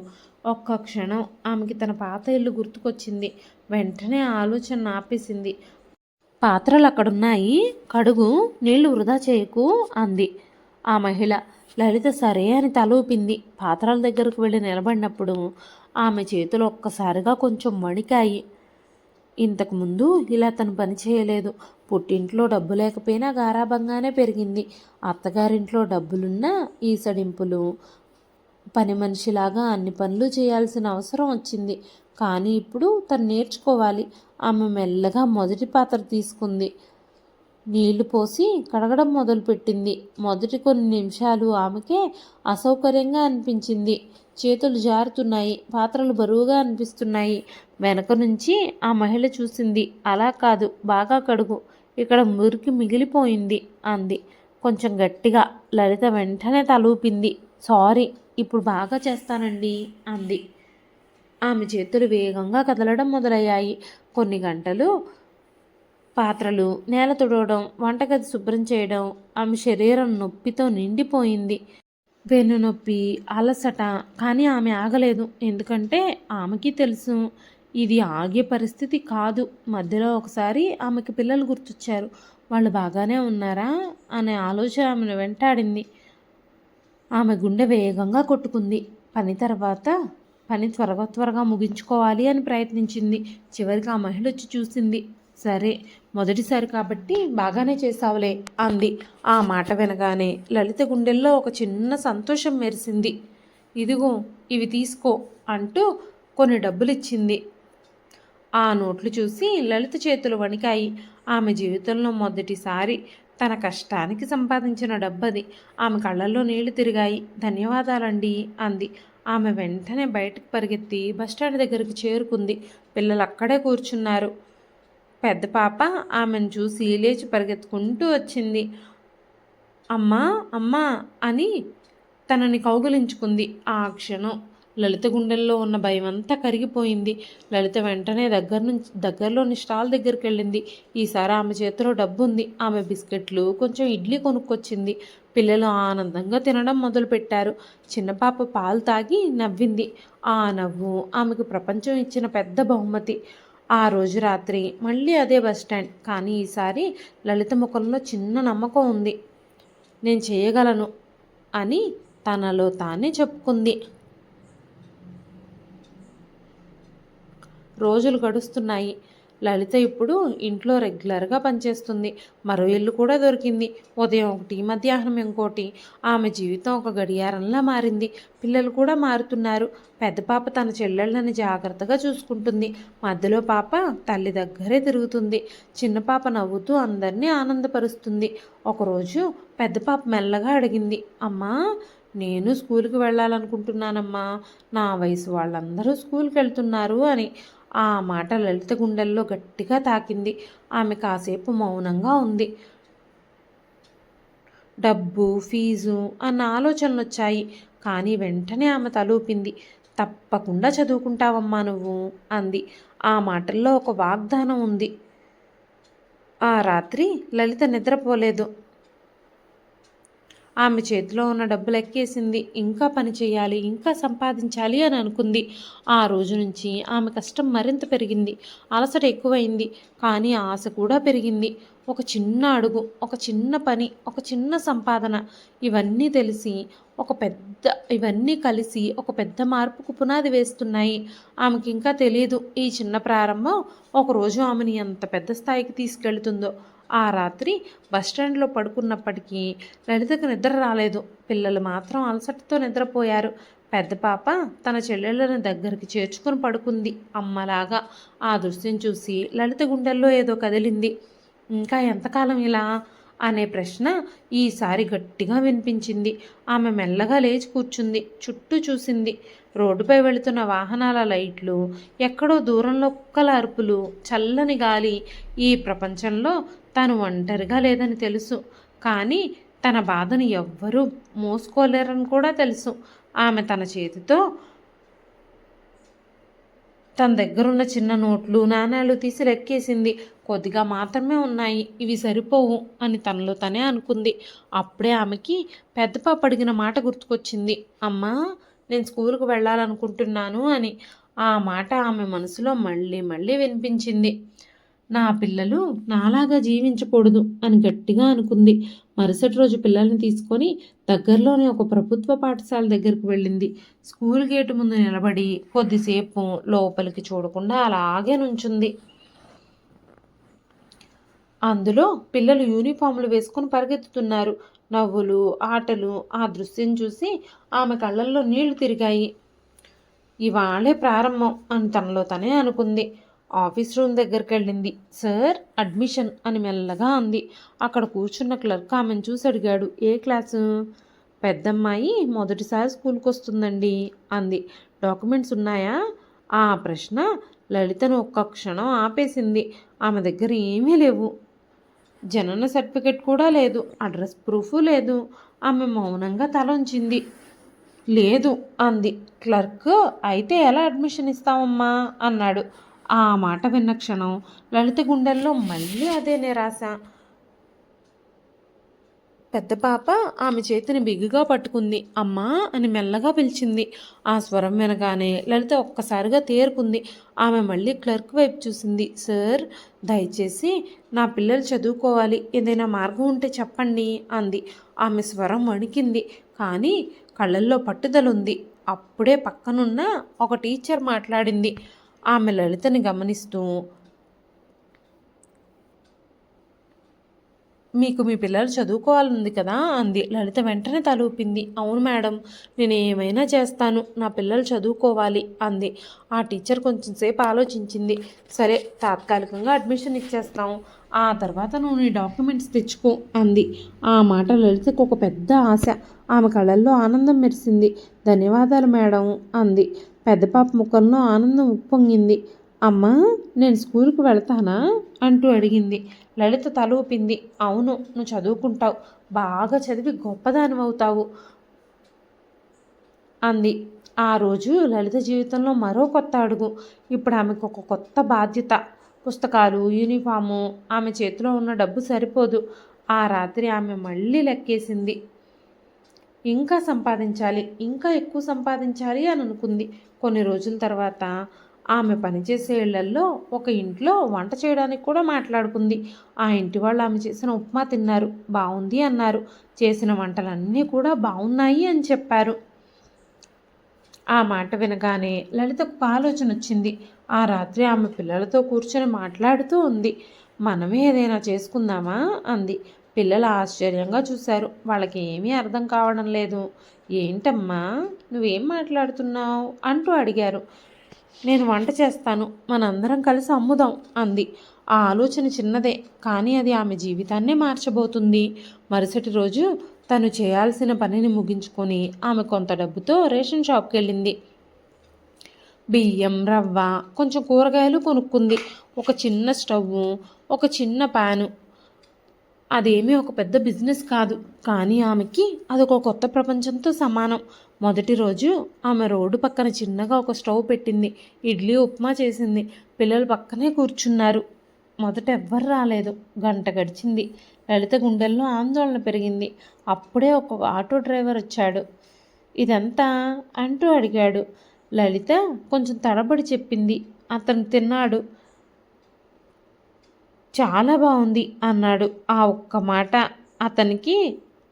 Speaker 1: ఒక్క క్షణం ఆమెకి తన పాత ఇల్లు గుర్తుకొచ్చింది. వెంటనే ఆ ఆలోచన ఆపేసింది. పాత్రలు అక్కడున్నాయి, కడుగు, నీళ్లు వృధా చేయకు అంది ఆ మహిళ. లలిత సరే అని తల ఊపింది. పాత్రల దగ్గరకు వెళ్ళి నిలబడినప్పుడు ఆమె చేతులు ఒక్కసారిగా కొంచెం వణికాయి. ఇంతకుముందు ఇలా తను పని చేయలేదు. పుట్టింట్లో డబ్బు లేకపోయినా గారాబంగానే పెరిగింది. అత్తగారింట్లో డబ్బులున్నా ఈసడింపులు, పని మనిషిలాగా అన్ని పనులు చేయాల్సిన అవసరం వచ్చింది. కానీ ఇప్పుడు తను నేర్చుకోవాలి. ఆమె మెల్లగా మొదటి పాత్ర తీసుకుంది. నీళ్లు పోసి కడగడం మొదలుపెట్టింది. మొదటి కొన్ని నిమిషాలు ఆమెకే అసౌకర్యంగా అనిపించింది. చేతులు జారుతున్నాయి, పాత్రలు బరువుగా అనిపిస్తున్నాయి. వెనక నుంచి ఆ మహిళ చూసింది. అలా కాదు, బాగా కడుగు, ఇక్కడ మురికి మిగిలిపోయింది అంది కొంచెం గట్టిగా. లలిత వెంటనే తలూపింది. సారీ, ఇప్పుడు బాగా చేస్తానండి అంది. ఆమె చేతులు వేగంగా కదలడం మొదలయ్యాయి. కొన్ని గంటలు పాత్రలు, నేల తుడవడం, వంటగది శుభ్రం చేయడం. ఆమె శరీరం నొప్పితో నిండిపోయింది. వెన్నునొప్పి, అలసట. కానీ ఆమె ఆగలేదు. ఎందుకంటే ఆమెకి తెలుసు ఇది ఆగే పరిస్థితి కాదు. మధ్యలో ఒకసారి ఆమెకి పిల్లలు గుర్తొచ్చారు. వాళ్ళు బాగానే ఉన్నారా అనే ఆలోచన ఆమెను వెంటాడింది. ఆమె గుండె వేగంగా కొట్టుకుంది. పని త్వరగా ముగించుకోవాలి అని ప్రయత్నించింది. చివరికి ఆ మహిళ వచ్చి చూసింది. సరే, మొదటిసారి కాబట్టి బాగానే చేసావులే అంది. ఆ మాట వినగానే లలిత గుండెల్లో ఒక చిన్న సంతోషం మెరిసింది. ఇదిగో, ఇవి తీసుకో అంటూ కొన్ని డబ్బులిచ్చింది. ఆ నోట్లు చూసి లలిత చేతులు వణికాయి. ఆమె జీవితంలో మొదటిసారి తన కష్టానికి సంపాదించిన డబ్బది. ఆమె కళ్ళల్లో నీళ్లు తిరిగాయి. ధన్యవాదాలండి అంది. ఆమె వెంటనే బయటకు పరిగెత్తి బస్టాండ్ దగ్గరికి చేరుకుంది. పిల్లలు అక్కడే కూర్చున్నారు. పెద్ద పాప ఆమెను చూసి లేచి పరిగెత్తుకుంటూ వచ్చింది. అమ్మా అమ్మా అని తనని కౌగిలించుకుంది. ఆ క్షణం లలిత గుండెల్లో ఉన్న భయమంతా కరిగిపోయింది. లలిత వెంటనే దగ్గరలోని స్టాల్ దగ్గరికి వెళ్ళింది. ఈసారి ఆమె చేతిలో డబ్బు ఉంది. ఆమె బిస్కెట్లు, కొంచెం ఇడ్లీ కొనుక్కొచ్చింది. పిల్లలు ఆనందంగా తినడం మొదలుపెట్టారు. చిన్నపాప పాలు తాగి నవ్వింది. ఆ నవ్వు ఆమెకు ప్రపంచం ఇచ్చిన పెద్ద బహుమతి. ఆ రోజు రాత్రి మళ్ళీ అదే బస్టాండ్. కానీ ఈసారి లలిత ముఖంలో చిన్న నమ్మకం ఉంది. నేను చేయగలను అని తనలో తానే చెప్పుకుంది. రోజులు గడుస్తున్నాయి. లలిత ఇప్పుడు ఇంట్లో రెగ్యులర్గా పనిచేస్తుంది. మరో ఇల్లు కూడా దొరికింది. ఉదయం ఒకటి, మధ్యాహ్నం ఇంకోటి. ఆమె జీవితం ఒక గడియారంలా మారింది. పిల్లలు కూడా మారుతున్నారు. పెద్ద పాప తన చెల్లెళ్ళని జాగ్రత్తగా చూసుకుంటుంది. మధ్యలో పాప తల్లి దగ్గరే తిరుగుతుంది. చిన్న పాప నవ్వుతూ అందరినీ ఆనందపరుస్తుంది. ఒకరోజు పెద్ద పాప మెల్లగా అడిగింది, అమ్మా, నేను స్కూల్కి వెళ్ళాలనుకుంటున్నానమ్మా. నా వయసు వాళ్ళందరూ స్కూల్కి వెళ్తున్నారు అని. ఆ మాట లలిత గుండెల్లో గట్టిగా తాకింది. ఆమె కాసేపు మౌనంగా ఉంది. డబ్బు, ఫీజు అన్న ఆలోచనలు వచ్చాయి. కానీ వెంటనే ఆమె తలూపింది. తప్పకుండా చదువుకుంటావమ్మా నువ్వు అంది. ఆ మాటల్లో ఒక వాగ్దానం ఉంది. ఆ రాత్రి లలిత నిద్రపోలేదు. ఆమె చేతిలో ఉన్న డబ్బులు ఎక్కేసింది. ఇంకా పని చేయాలి, ఇంకా సంపాదించాలి అని అనుకుంది. ఆ రోజు నుంచి ఆమె కష్టం మరింత పెరిగింది. అలసట ఎక్కువైంది. కానీ ఆశ కూడా పెరిగింది. ఒక చిన్న అడుగు, ఒక చిన్న పని, ఒక చిన్న సంపాదన, ఇవన్నీ కలిసి ఒక పెద్ద మార్పుకు పునాది వేస్తున్నాయి. ఆమెకి ఇంకా తెలియదు ఈ చిన్న ప్రారంభం ఒకరోజు ఆమెని ఎంత పెద్ద స్థాయికి తీసుకెళ్తుందో. ఆ రాత్రి బస్టాండ్లో పడుకున్నప్పటికీ లలితకు నిద్ర రాలేదు. పిల్లలు మాత్రం అలసటతో నిద్రపోయారు. పెద్ద పాప తన చెల్లెళ్ళని దగ్గరికి చేర్చుకుని పడుకుంది అమ్మలాగా. ఆ దృశ్యం చూసి లలిత గుండెల్లో ఏదో కదిలింది. ఇంకా ఎంతకాలం ఇలా అనే ప్రశ్న ఈసారి గట్టిగా వినిపించింది. ఆమె మెల్లగా లేచి కూర్చుంది. చుట్టూ చూసింది. రోడ్డుపై వెళుతున్న వాహనాల లైట్లు, ఎక్కడో దూరంలో కుక్కల అరుపులు, చల్లని గాలి. ఈ ప్రపంచంలో తను ఒంటరిగా లేదని తెలుసు. కానీ తన బాధను ఎవ్వరూ మోసుకోలేరని కూడా తెలుసు. ఆమె తన దగ్గరున్న చిన్న నోట్లు నాణేలు తీసి లెక్కేసింది. కొద్దిగా మాత్రమే ఉన్నాయి, ఇవి సరిపోవు అని తనలో తనే అనుకుంది. అప్పుడే ఆమెకి పెద్ద పాప అడిగిన మాట గుర్తుకొచ్చింది. అమ్మా, నేను స్కూల్కి వెళ్ళాలనుకుంటున్నాను అని. ఆ మాట ఆమె మనసులో మళ్ళీ మళ్ళీ వినిపించింది. నా పిల్లలు నాలాగా జీవించకూడదు అని గట్టిగా అనుకుంది. మరుసటి రోజు పిల్లల్ని తీసుకొని దగ్గరలోనే ఒక ప్రభుత్వ పాఠశాల దగ్గరికి వెళ్ళింది. స్కూల్ గేటు ముందు నిలబడి కొద్దిసేపు లోపలికి చూడకుండా అలాగే నుంచుంది. అందులో పిల్లలు యూనిఫామ్లు వేసుకొని పరిగెత్తుతున్నారు. నవ్వులు, ఆటలు. ఆ దృశ్యం చూసి ఆమె కళ్ళల్లో నీళ్లు తిరిగాయి. ఇవాళే ప్రారంభం అని తనలో తనే అనుకుంది. ఆఫీస్ రూమ్ దగ్గరికి వెళ్ళింది. సార్, అడ్మిషన్ అని మెల్లగా అంది. అక్కడ కూర్చున్న క్లర్క్ ఆమెను చూసి అడిగాడు. ఏ క్లాసు? పెద్దమ్మాయి మొదటిసారి స్కూల్కి వస్తుందండి అంది. డాక్యుమెంట్స్ ఉన్నాయా? ఆ ప్రశ్న లలితను ఒక్క క్షణం ఆపేసింది. ఆమె దగ్గర ఏమీ లేవు. జనన సర్టిఫికెట్ కూడా లేదు, అడ్రస్ ప్రూఫ్ లేదు. ఆమె మౌనంగా తలొంచింది. లేదు అంది. క్లర్క్ అయితే ఎలా అడ్మిషన్ ఇస్తామమ్మా అన్నాడు. ఆ మాట విన్న క్షణం లలిత గుండెల్లో మళ్ళీ అదే నిరాశ. పెద్ద పాప ఆమె చేతిని బిగుగా పట్టుకుంది. అమ్మా అని మెల్లగా పిలిచింది. ఆ స్వరం వినగానే లలిత ఒక్కసారిగా తేరుకుంది. ఆమె మళ్ళీ క్లర్క్ వైపు చూసింది. సార్, దయచేసి నా పిల్లలు చదువుకోవాలి, ఏదైనా మార్గం ఉంటే చెప్పండి అంది. ఆమె స్వరం వణికింది, కానీ కళ్ళల్లో పట్టుదలుంది. అప్పుడే పక్కనున్న ఒక టీచర్ మాట్లాడింది. ఆమె లలితని గమనిస్తూ, మీకు మీ పిల్లలు చదువుకోవాలనుంది కదా అంది. లలిత వెంటనే తలూపింది. అవును మేడం, నేను ఏమైనా చేస్తాను, నా పిల్లలు చదువుకోవాలి అంది. ఆ టీచర్ కొంచెం సేపు ఆలోచించింది. సరే, తాత్కాలికంగా అడ్మిషన్ ఇచ్చేస్తాం, ఆ తర్వాత నువ్వు నీ డాక్యుమెంట్స్ తెచ్చుకో అంది. ఆ మాట లలితకు ఒక పెద్ద ఆశ. ఆమె కళ్ళల్లో ఆనందం మెరిసింది. ధన్యవాదాలు మేడం అంది. పెద్ద పాప ముఖంలో ఆనందం ఉప్పొంగింది. అమ్మా, నేను స్కూల్కి వెళ్తానా అంటూ అడిగింది. లలిత తల ఊపింది. అవును, నువ్వు చదువుకుంటావు, బాగా చదివి గొప్పదానివవుతావు అంది. ఆ రోజు లలిత జీవితంలో మరో కొత్త అడుగు. ఇప్పుడు ఆమెకు ఒక కొత్త బాధ్యత. పుస్తకాలు, యూనిఫాము. ఆమె చేతిలో ఉన్న డబ్బు సరిపోదు. ఆ రాత్రి ఆమె మళ్ళీ లెక్కేసింది. ఇంకా సంపాదించాలి, ఇంకా ఎక్కువ సంపాదించాలి అని అనుకుంది. కొన్ని రోజుల తర్వాత ఆమె పనిచేసే ఇళ్లల్లో ఒక ఇంట్లో వంట చేయడానికి కూడా మాట్లాడుకుంది. ఆ ఇంటి వాళ్ళు ఆమె చేసిన ఉప్మా తిన్నారు, బాగుంది అన్నారు. చేసిన వంటలన్నీ కూడా బాగున్నాయి అని చెప్పారు. ఆ మాట వినగానే లలితకు ఆలోచన వచ్చింది. ఆ రాత్రి ఆమె పిల్లలతో కూర్చొని మాట్లాడుతూ ఉంది. మనమే ఏదైనా చేసుకుందామా అంది. పిల్లలు ఆశ్చర్యంగా చూశారు. వాళ్ళకి ఏమీ అర్థం కావడం లేదు. ఏంటమ్మా, నువ్వేం మాట్లాడుతున్నావు అంటూ అడిగారు. నేను వంట చేస్తాను, మనందరం కలిసి అమ్ముదాం అంది. ఆ ఆలోచన చిన్నదే, కానీ అది ఆమె జీవితాన్నే మార్చబోతుంది. మరుసటి రోజు తను చేయాల్సిన పనిని ముగించుకొని ఆమె కొంత డబ్బుతో రేషన్ షాప్కి వెళ్ళింది. బియ్యం, రవ్వ, కొంచెం కూరగాయలు కొనుక్కుంది. ఒక చిన్న స్టవ్, ఒక చిన్న ప్యాను. అదేమీ ఒక పెద్ద బిజినెస్ కాదు, కానీ ఆమెకి అదొక కొత్త ప్రపంచంతో సమానం. మొదటి రోజు ఆమె రోడ్డు పక్కన చిన్నగా ఒక స్టవ్ పెట్టింది. ఇడ్లీ, ఉప్మా చేసింది. పిల్లలు పక్కనే కూర్చున్నారు. మొదట ఎవ్వరు రాలేదు. గంట గడిచింది. లలిత గుండెల్లో ఆందోళన పెరిగింది. అప్పుడే ఒక ఆటో డ్రైవర్ వచ్చాడు. ఇదంతా అంటూ అడిగాడు. లలిత కొంచెం తడబడి చెప్పింది. అతను తిన్నాడు. చాలా బాగుంది అన్నాడు. ఆ ఒక్క మాట అతనికి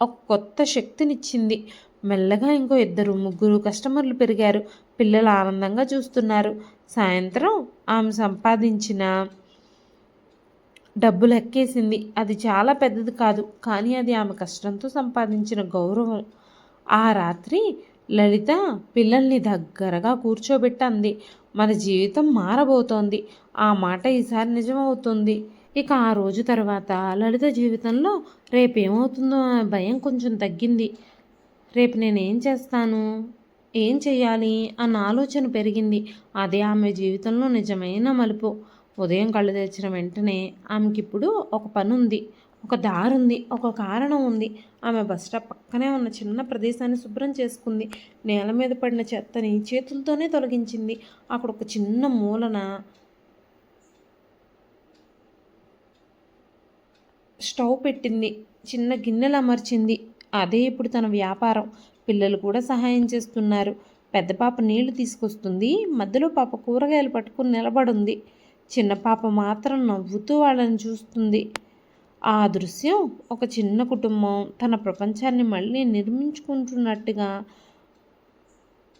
Speaker 1: ఒక కొత్త శక్తినిచ్చింది. మెల్లగా ఇంకో 2-3 కస్టమర్లు పెరిగారు. పిల్లలు ఆనందంగా చూస్తున్నారు. సాయంత్రం ఆమె సంపాదించిన డబ్బు లెక్కేసింది. అది చాలా పెద్దది కాదు, కానీ అది ఆమె కష్టంతో సంపాదించిన గౌరవం. ఆ రాత్రి లలిత పిల్లల్ని దగ్గరగా కూర్చోబెట్టి అంది, మన జీవితం మారబోతోంది. ఆ మాట ఈసారి నిజమవుతుంది. ఇక ఆ రోజు తర్వాత లలిత జీవితంలో రేపేమవుతుందో అనే భయం కొంచెం తగ్గింది. రేపు నేనేం చేస్తాను, ఏం చెయ్యాలి అన్న ఆలోచన పెరిగింది. అదే ఆమె జీవితంలో నిజమైన మలుపు. ఉదయం కళ్ళు తెరిచిన వెంటనే ఆమెకిప్పుడు ఒక పని ఉంది. ఒక దారుంది, ఒక కారణం ఉంది. ఆమె బస్ స్టాప్ పక్కనే ఉన్న చిన్న ప్రదేశాన్ని శుభ్రం చేసుకుంది. నేల మీద పడిన చెత్తని చేతులతోనే తొలగించింది. అక్కడ ఒక చిన్న మూలన స్టవ్ పెట్టింది. చిన్న గిన్నెలు అమర్చింది. అదే ఇప్పుడు తన వ్యాపారం. పిల్లలు కూడా సహాయం చేస్తున్నారు. పెద్ద పాప నీళ్లు తీసుకొస్తుంది. మధ్యలో పాప కూరగాయలు పట్టుకుని నిలబడుంది. చిన్న పాప మాత్రం నవ్వుతూ వాళ్ళని చూస్తుంది. ఆ దృశ్యం ఒక చిన్న కుటుంబం తన ప్రపంచాన్ని మళ్ళీ నిర్మించుకుంటున్నట్టుగా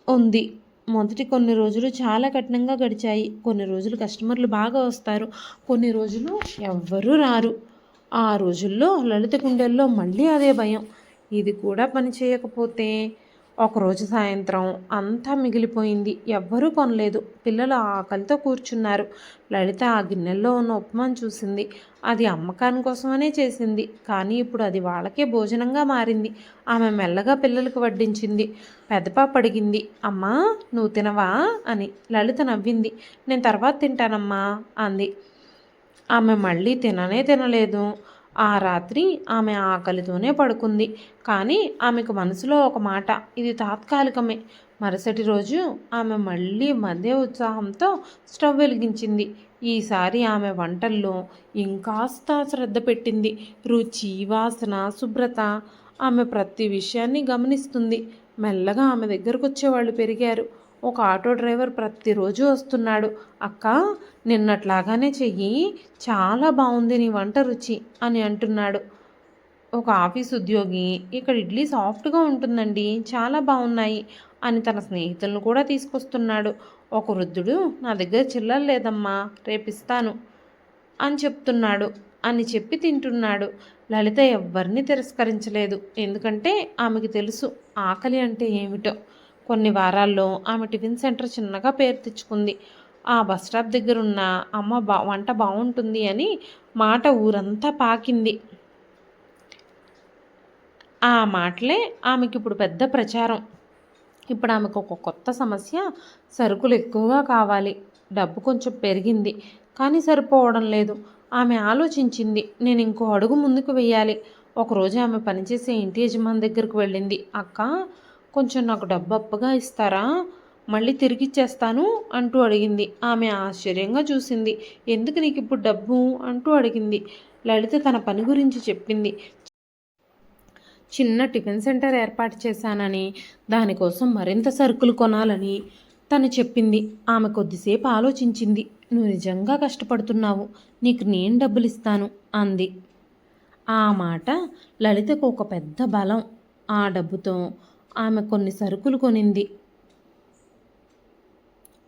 Speaker 1: ఉంది. మొదటి కొన్ని రోజులు చాలా కఠినంగా గడిచాయి. కొన్ని రోజులు కస్టమర్లు బాగా వస్తారు, కొన్ని రోజులు ఎవ్వరూ రారు. ఆ రోజుల్లో లలిత గుండెల్లో మళ్ళీ అదే భయం. ఇది కూడా పని చేయకపోతే. ఒకరోజు సాయంత్రం అంతా మిగిలిపోయింది. ఎవ్వరూ కొనలేదు. పిల్లలు ఆకలితో కూర్చున్నారు. లలిత ఆ గిన్నెల్లో ఉన్న ఉప్మాను చూసింది. అది అమ్మకాని కోసమనే చేసింది, కానీ ఇప్పుడు అది వాళ్ళకే భోజనంగా మారింది. ఆమె మెల్లగా పిల్లలకు వడ్డించింది. పెద్ద పాప అడిగింది, అమ్మా నువ్వు తినవా అని. లలిత నవ్వింది. నేను తర్వాత తింటానమ్మా అంది. ఆమె మళ్ళీ తినలేదు. ఆ రాత్రి ఆమె ఆకలితోనే పడుకుంది. కానీ ఆమెకు మనసులో ఒక మాట, ఇది తాత్కాలికమే. మరుసటి రోజు ఆమె మళ్ళీ మధ్య ఉత్సాహంతో స్టవ్ వెలిగించింది. ఈసారి ఆమె వంటల్లో ఇంకాస్త శ్రద్ధ పెట్టింది. రుచి, వాసన, శుభ్రత. ఆమె ప్రతి విషయాన్ని గమనిస్తుంది. మెల్లగా ఆమె దగ్గరకు వచ్చేవాళ్ళు పెరిగారు. ఒక ఆటో డ్రైవర్ ప్రతిరోజు వస్తున్నాడు. అక్క, నిన్నట్లాగానే చెయ్యి, చాలా బాగుంది నీ వంట రుచి అని అంటున్నాడు. ఒక ఆఫీస్ ఉద్యోగి, ఇక్కడ ఇడ్లీ సాఫ్ట్గా ఉంటుందండి, చాలా బాగున్నాయి అని తన స్నేహితులను కూడా తీసుకొస్తున్నాడు. ఒక వృద్ధుడు, నా దగ్గర చిల్లర లేదమ్మా, రేపిస్తాను అని చెప్తున్నాడు అని చెప్పి తింటున్నాడు. లలిత ఎవ్వరిని తిరస్కరించలేదు. ఎందుకంటే ఆమెకు తెలుసు ఆకలి అంటే ఏమిటో. కొన్ని వారాల్లో ఆమె టిఫిన్ సెంటర్ చిన్నగా పేరు తెచ్చుకుంది. ఆ బస్ స్టాప్ దగ్గర ఉన్న అమ్మ వంట బాగుంటుంది అని మాట ఊరంతా పాకింది. ఆ మాటలే ఆమెకి ఇప్పుడు పెద్ద ప్రచారం. ఇప్పుడు ఆమెకు ఒక కొత్త సమస్య, సరుకులు ఎక్కువగా కావాలి. డబ్బు కొంచెం పెరిగింది, కానీ సరిపోవడం లేదు. ఆమె ఆలోచించింది, నేను ఇంకో అడుగు ముందుకు వెయ్యాలి. ఒకరోజు ఆమె పనిచేసే ఇంటి యజమాని దగ్గరకు వెళ్ళింది. అక్క, కొంచెం నాకు డబ్బు అప్పుగా ఇస్తారా, మళ్ళీ తిరిగిచ్చేస్తాను అంటూ అడిగింది. ఆమె ఆశ్చర్యంగా చూసింది. ఎందుకు నీకు ఇప్పుడు డబ్బు అంటూ అడిగింది. లలిత తన పని గురించి చెప్పింది. చిన్న టిఫిన్ సెంటర్ ఏర్పాటు చేశానని, దానికోసం మరింత సరుకులు కొనాలని తను చెప్పింది. ఆమె కొద్దిసేపు ఆలోచించింది. నువ్వు నిజంగా కష్టపడుతున్నావు, నీకు నేను డబ్బులు ఇస్తాను అంది. ఆ మాట లలితకు ఒక పెద్ద బలం. ఆ డబ్బుతో ఆమె కొన్ని సరుకులు కొనింది.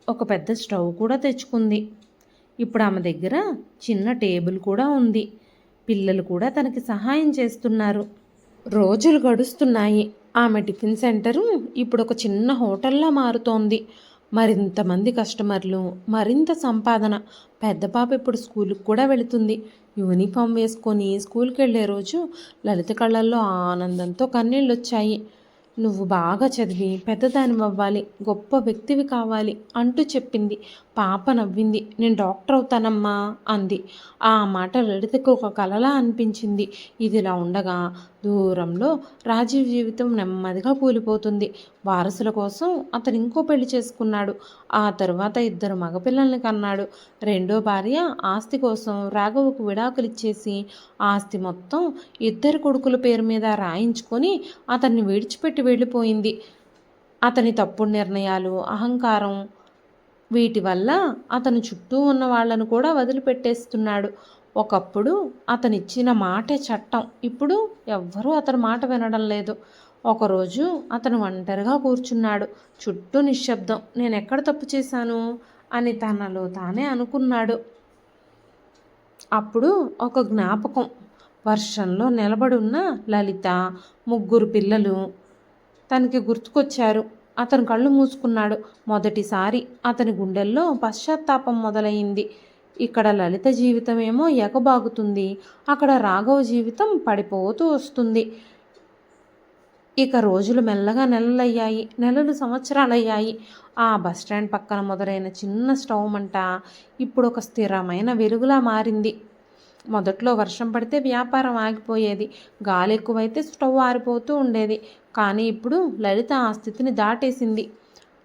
Speaker 1: ఒక పెద్ద స్టవ్ కూడా తెచ్చుకుంది. ఇప్పుడు ఆమె దగ్గర చిన్న టేబుల్ కూడా ఉంది. పిల్లలు కూడా తనకి సహాయం చేస్తున్నారు. రోజులు గడుస్తున్నాయి. ఆమె టిఫిన్ సెంటరు ఇప్పుడు ఒక చిన్న హోటల్లా మారుతోంది. మరింతమంది కస్టమర్లు, మరింత సంపాదన. పెద్ద పాప ఇప్పుడు స్కూల్కి కూడా వెళుతుంది. యూనిఫామ్ వేసుకొని స్కూల్కి వెళ్ళే రోజు లలిత కళ్ళల్లో ఆనందంతో కన్నీళ్ళు వచ్చాయి. నువ్వు బాగా చదివి పెద్దదానివి అవ్వాలి, గొప్ప వ్యక్తివి కావాలి అంటూ చెప్పింది. పాప నవ్వింది. నేను డాక్టర్ అవుతానమ్మా అంది. ఆ మాట లలితకు ఒక కలలా అనిపించింది. ఇదిలా ఉండగా దూరంలో రాజీవ్ జీవితం నెమ్మదిగా కూలిపోతుంది. వారసుల కోసం అతను ఇంకో పెళ్లి చేసుకున్నాడు. ఆ తరువాత 2 మగపిల్లల్ని కన్నాడు. రెండో భార్య ఆస్తి కోసం రాఘవకు విడాకులు ఇచ్చేసి ఆస్తి మొత్తం 2 కొడుకుల పేరు మీద రాయించుకొని అతన్ని విడిచిపెట్టి వెళ్ళిపోయింది. అతని తప్పుడు నిర్ణయాలు, అహంకారం, వీటి వల్ల అతను చుట్టూ ఉన్న వాళ్లను కూడా వదిలిపెట్టేస్తున్నాడు. ఒకప్పుడు అతనిచ్చిన మాటే చట్టం. ఇప్పుడు ఎవ్వరూ అతని మాట వినడం లేదు. ఒకరోజు అతను ఒంటరిగా కూర్చున్నాడు. చుట్టూ నిశ్శబ్దం. నేను ఎక్కడ తప్పు చేశాను అని తనలో తానే అనుకున్నాడు. అప్పుడు ఒక జ్ఞాపకం. వర్షంలో నిలబడి ఉన్న లలిత, 3 పిల్లలు తనకి గుర్తుకొచ్చారు. అతను కళ్ళు మూసుకున్నాడు. మొదటిసారి అతని గుండెల్లో పశ్చాత్తాపం మొదలైంది. ఇక్కడ లలిత జీవితమేమో ఎగబాగుతుంది, అక్కడ రాఘవ జీవితం పడిపోతూ వస్తుంది. ఇక రోజులు మెల్లగా నెలలయ్యాయి, నెలలు సంవత్సరాలయ్యాయి. ఆ బస్టాండ్ పక్కన మొదలైన చిన్న స్టవ్ మంట ఇప్పుడు ఒక స్థిరమైన వెలుగులా మారింది. మొదట్లో వర్షం పడితే వ్యాపారం ఆగిపోయేది, గాలి ఎక్కువైతే స్టవ్ ఆరిపోతూ ఉండేది. కానీ ఇప్పుడు లలిత ఆ స్థితిని దాటేసింది.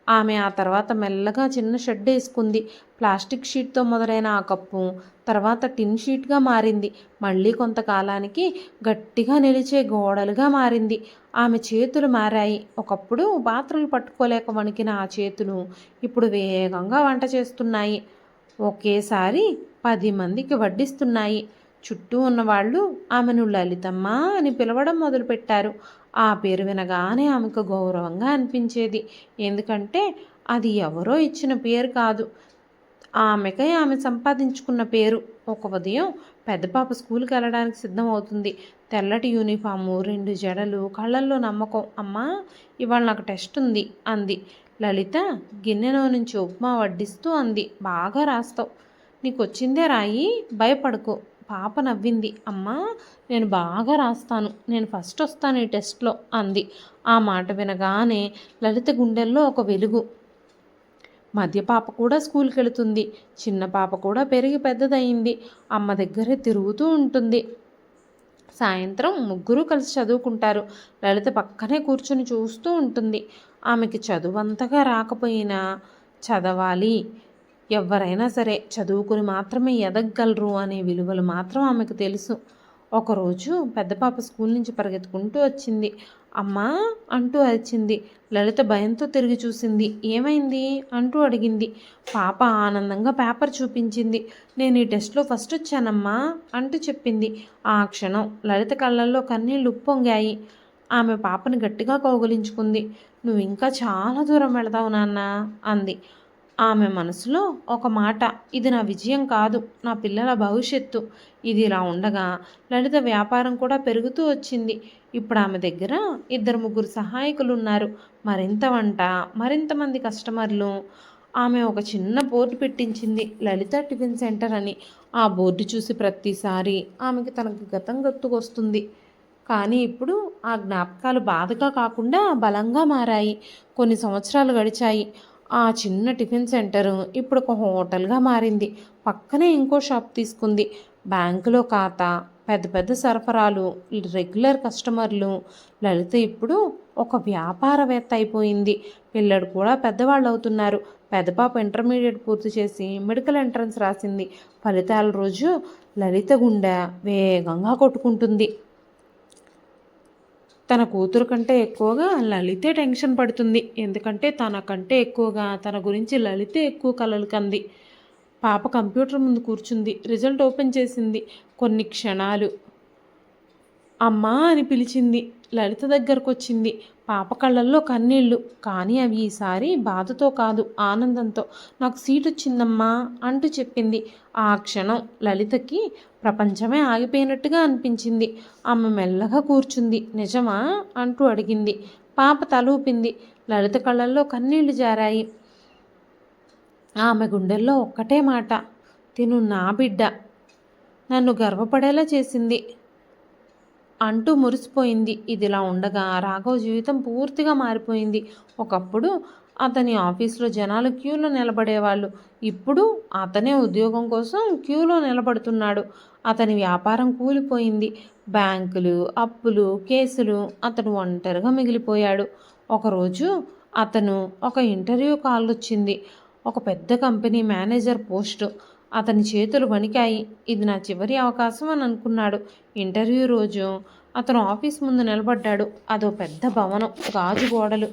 Speaker 1: ఆమె ఆ తర్వాత మెల్లగా చిన్న షెడ్ వేసుకుంది. ప్లాస్టిక్ షీట్తో మొదలైన ఆ కప్పు తర్వాత టిన్ షీట్గా మారింది. మళ్ళీ కొంతకాలానికి గట్టిగా నిలిచే గోడలుగా మారింది. ఆమె చేతులు మారాయి. ఒకప్పుడు పాత్రలు పట్టుకోలేక వణికిన ఆ చేతులు ఇప్పుడు వేగంగా వంట చేస్తున్నాయి. ఒకేసారి 10 మందికి వడ్డిస్తున్నాయి. చుట్టూ ఉన్నవాళ్ళు ఆమెను లలితమ్మ అని పిలవడం మొదలుపెట్టారు. ఆ పేరు వినగానే ఆమెకు గౌరవంగా అనిపించేది. ఎందుకంటే అది ఎవరో ఇచ్చిన పేరు కాదు, ఆమెకై ఆమె సంపాదించుకున్న పేరు. ఒక ఉదయం పెద్ద పాప స్కూల్కి వెళ్ళడానికి సిద్ధమవుతుంది. తెల్లటి యూనిఫాము, 2 జడలు, కళ్ళల్లో నమ్మకం. అమ్మా, ఇవాళ నాకు టెస్ట్ ఉంది అంది. లలిత గిన్నెలో నుంచి ఉప్మా వడ్డిస్తూ అంది. బాగా రాస్తావు, నీకు వచ్చిందే రాయి, భయపడకు. పాప నవ్వింది. అమ్మా, నేను బాగా రాస్తాను, నేను ఫస్ట్ వస్తాను ఈ టెస్ట్లో అంది. ఆ మాట వినగానే లలిత గుండెల్లో ఒక వెలుగు. మధ్య పాప కూడా స్కూల్కి వెళుతుంది. చిన్న పాప కూడా పెరిగి పెద్దదయ్యింది. అమ్మ దగ్గరే తిరుగుతూ ఉంటుంది. సాయంత్రం ముగ్గురు కలిసి చదువుకుంటారు. లలిత పక్కనే కూర్చొని చూస్తూ ఉంటుంది. ఆమెకి చదువు అంతగా రాకపోయినా చదవాలి, ఎవరైనా సరే చదువుకుని మాత్రమే ఎదగగలరు అనే విలువలు మాత్రం ఆమెకు తెలుసు. ఒకరోజు పెద్ద పాప స్కూల్ నుంచి పరిగెత్తుకుంటూ వచ్చింది. అమ్మా అంటూ అరిచింది. లలిత భయంతో తిరిగి చూసింది. ఏమైంది అంటూ అడిగింది. పాప ఆనందంగా పేపర్ చూపించింది. నేను ఈ టెస్ట్లో ఫస్ట్ వచ్చానమ్మా అంటూ చెప్పింది. ఆ క్షణం లలిత కళ్ళల్లో కన్నీళ్లు ఉప్పొంగాయి. ఆమె పాపని గట్టిగా కౌగిలించుకుంది. నువ్వు ఇంకా చాలా దూరం వెళతావు నాన్న అంది. ఆమె మనసులో ఒక మాట, ఇది నా విజయం కాదు, నా పిల్లల భవిష్యత్తు. ఇది ఇలా ఉండగా లలిత వ్యాపారం కూడా పెరుగుతూ వచ్చింది. ఇప్పుడు ఆమె దగ్గర 2-3 సహాయకులు ఉన్నారు. మరింత వంట, మరింతమంది కస్టమర్లు. ఆమె ఒక చిన్న బోర్డు పెట్టించింది, లలిత టిఫిన్ సెంటర్ అని. ఆ బోర్డు చూసి ప్రతిసారి ఆమెకి తనకు గతం గుర్తుకొస్తుంది. కానీ ఇప్పుడు ఆ జ్ఞాపకాలు బాధగా కాకుండా బలంగా మారాయి. కొన్ని సంవత్సరాలు గడిచాయి. ఆ చిన్న టిఫిన్ సెంటర్ ఇప్పుడు ఒక హోటల్గా మారింది. పక్కనే ఇంకో షాప్ తీసుకుంది. బ్యాంకులో ఖాతా, పెద్ద పెద్ద సరఫరాలు, రెగ్యులర్ కస్టమర్లు. లలిత ఇప్పుడు ఒక వ్యాపారవేత్త అయిపోయింది. పిల్లలు కూడా పెద్దవాళ్ళు అవుతున్నారు. పెద్ద పాప ఇంటర్మీడియట్ పూర్తి చేసి మెడికల్ ఎంట్రన్స్ రాసింది. ఫలితాల రోజు లలిత గుండె వేగంగా కొట్టుకుంటుంది. తన కూతురు కంటే ఎక్కువగా లలితే టెన్షన్ పడుతుంది. ఎందుకంటే తనకంటే ఎక్కువగా తన గురించి లలితే ఎక్కువ కలలు కంది. పాప కంప్యూటర్ ముందు కూర్చుంది. రిజల్ట్ ఓపెన్ చేసింది. కొన్ని క్షణాలు అమ్మా అని పిలిచింది. లలిత దగ్గరకు వచ్చింది. పాప కళ్ళల్లో కన్నీళ్ళు. కానీ అవి ఈసారి బాధతో కాదు, ఆనందంతో. నాకు సీట్ వచ్చిందమ్మా అంటూ చెప్పింది. ఆ క్షణం లలితకి ప్రపంచమే ఆగిపోయినట్టుగా అనిపించింది. ఆమె మెల్లగా కూర్చుంది. నిజమా అంటూ అడిగింది. పాప తల ఊపింది. లలిత కళ్ళల్లో కన్నీళ్లు జారాయి. ఆమె గుండెల్లో ఒక్కటే మాట, తిను నా బిడ్డ, నన్ను గర్వపడేలా చేసింది అంటూ మురిసిపోయింది. ఇదిలా ఉండగా రాఘవ్ జీవితం పూర్తిగా మారిపోయింది. ఒకప్పుడు అతని ఆఫీస్లో జనాలు క్యూలో నిలబడేవాళ్ళు. ఇప్పుడు అతనే ఉద్యోగం కోసం క్యూలో నిలబడుతున్నాడు. అతని వ్యాపారం కూలిపోయింది. బ్యాంకులు, అప్పులు, కేసులు. అతను ఒంటరిగా మిగిలిపోయాడు. ఒకరోజు అతను ఒక ఇంటర్వ్యూ కాల్ వచ్చింది. ఒక పెద్ద కంపెనీ మేనేజర్ పోస్టు. అతని చేతులు వణికాయి. ఇది నా చివరి అవకాశం అని అనుకున్నాడు. ఇంటర్వ్యూ రోజు అతను ఆఫీస్ ముందు నిలబడ్డాడు. అదో పెద్ద భవనం, గాజు గోడలు.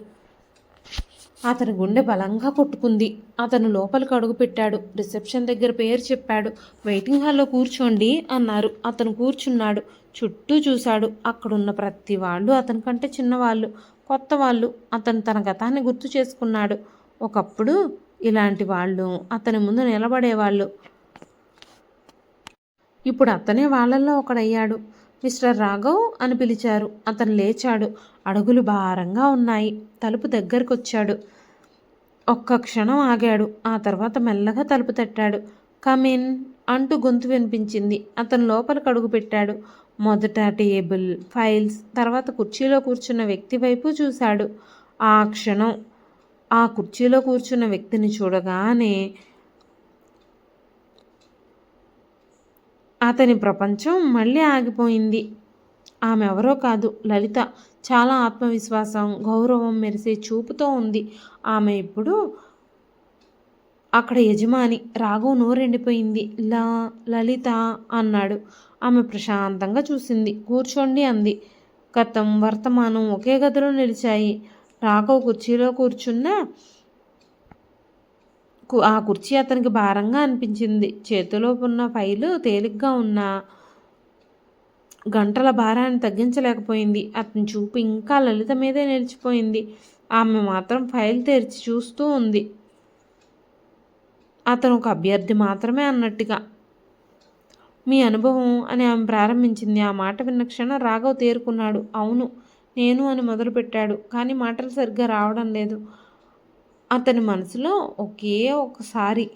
Speaker 1: అతని గుండె బలంగా కొట్టుకుంది. అతను లోపలికి అడుగుపెట్టాడు. రిసెప్షన్ దగ్గర పేరు చెప్పాడు. వెయిటింగ్ హాల్లో కూర్చోండి అన్నారు. అతను కూర్చున్నాడు. చుట్టూ చూశాడు. అక్కడున్న ప్రతి వాళ్ళు అతని కంటే చిన్నవాళ్ళు, కొత్త వాళ్ళు. అతను తన గతాన్ని గుర్తు చేసుకున్నాడు. ఒకప్పుడు ఇలాంటి వాళ్ళు అతని ముందు నిలబడేవాళ్ళు. ఇప్పుడు అతనే వాళ్ళల్లో ఒకడయ్యాడు. మిస్టర్ రాఘవ్ అని పిలిచారు. అతను లేచాడు. అడుగులు భారంగా ఉన్నాయి. తలుపు దగ్గరకొచ్చాడు. ఒక్క క్షణం ఆగాడు. ఆ తర్వాత మెల్లగా తలుపు తట్టాడు. కమిన్ అంటూ గొంతు వినిపించింది. అతను లోపలికి అడుగుపెట్టాడు. మొదట టేబుల్, ఫైల్స్, తర్వాత కుర్చీలో కూర్చున్న వ్యక్తి వైపు చూశాడు. ఆ క్షణం ఆ కుర్చీలో కూర్చున్న వ్యక్తిని చూడగానే అతని ప్రపంచం మళ్ళీ ఆగిపోయింది. ఆమె ఎవరో కాదు, లలిత. చాలా ఆత్మవిశ్వాసం, గౌరవం మెరిసే చూపుతో ఉంది. ఆమె ఇప్పుడు అక్కడ యజమాని. రాఘవ్ నోరెండిపోయింది. లలిత అన్నాడు. ఆమె ప్రశాంతంగా చూసింది. కూర్చోండి అంది. గతం వర్తమానం ఒకే గదిలో నిలిచాయి. రాఘవ్ కుర్చీలో కూర్చున్నా ఆ కుర్చీ అతనికి భారంగా అనిపించింది. చేతిలో ఉన్న ఫైలు తేలిగ్గా ఉన్న గంటల భారాన్ని తగ్గించలేకపోయింది. అతని చూపు ఇంకా లలిత మీదే నిలిచిపోయింది. ఆమె మాత్రం ఫైల్ తెరిచి చూస్తూ ఉంది. అతను ఒక అభ్యర్థి మాత్రమే అన్నట్టుగా. మీ అనుభవం అని ఆమె ప్రారంభించింది. ఆ మాట విన్న క్షణం రాఘవ్ తేరుకున్నాడు. అవును, నేను అని మొదలుపెట్టాడు. కానీ మాటలు సరిగ్గా రావడం లేదు. అతని మనసులో ఒకే ఒకసారి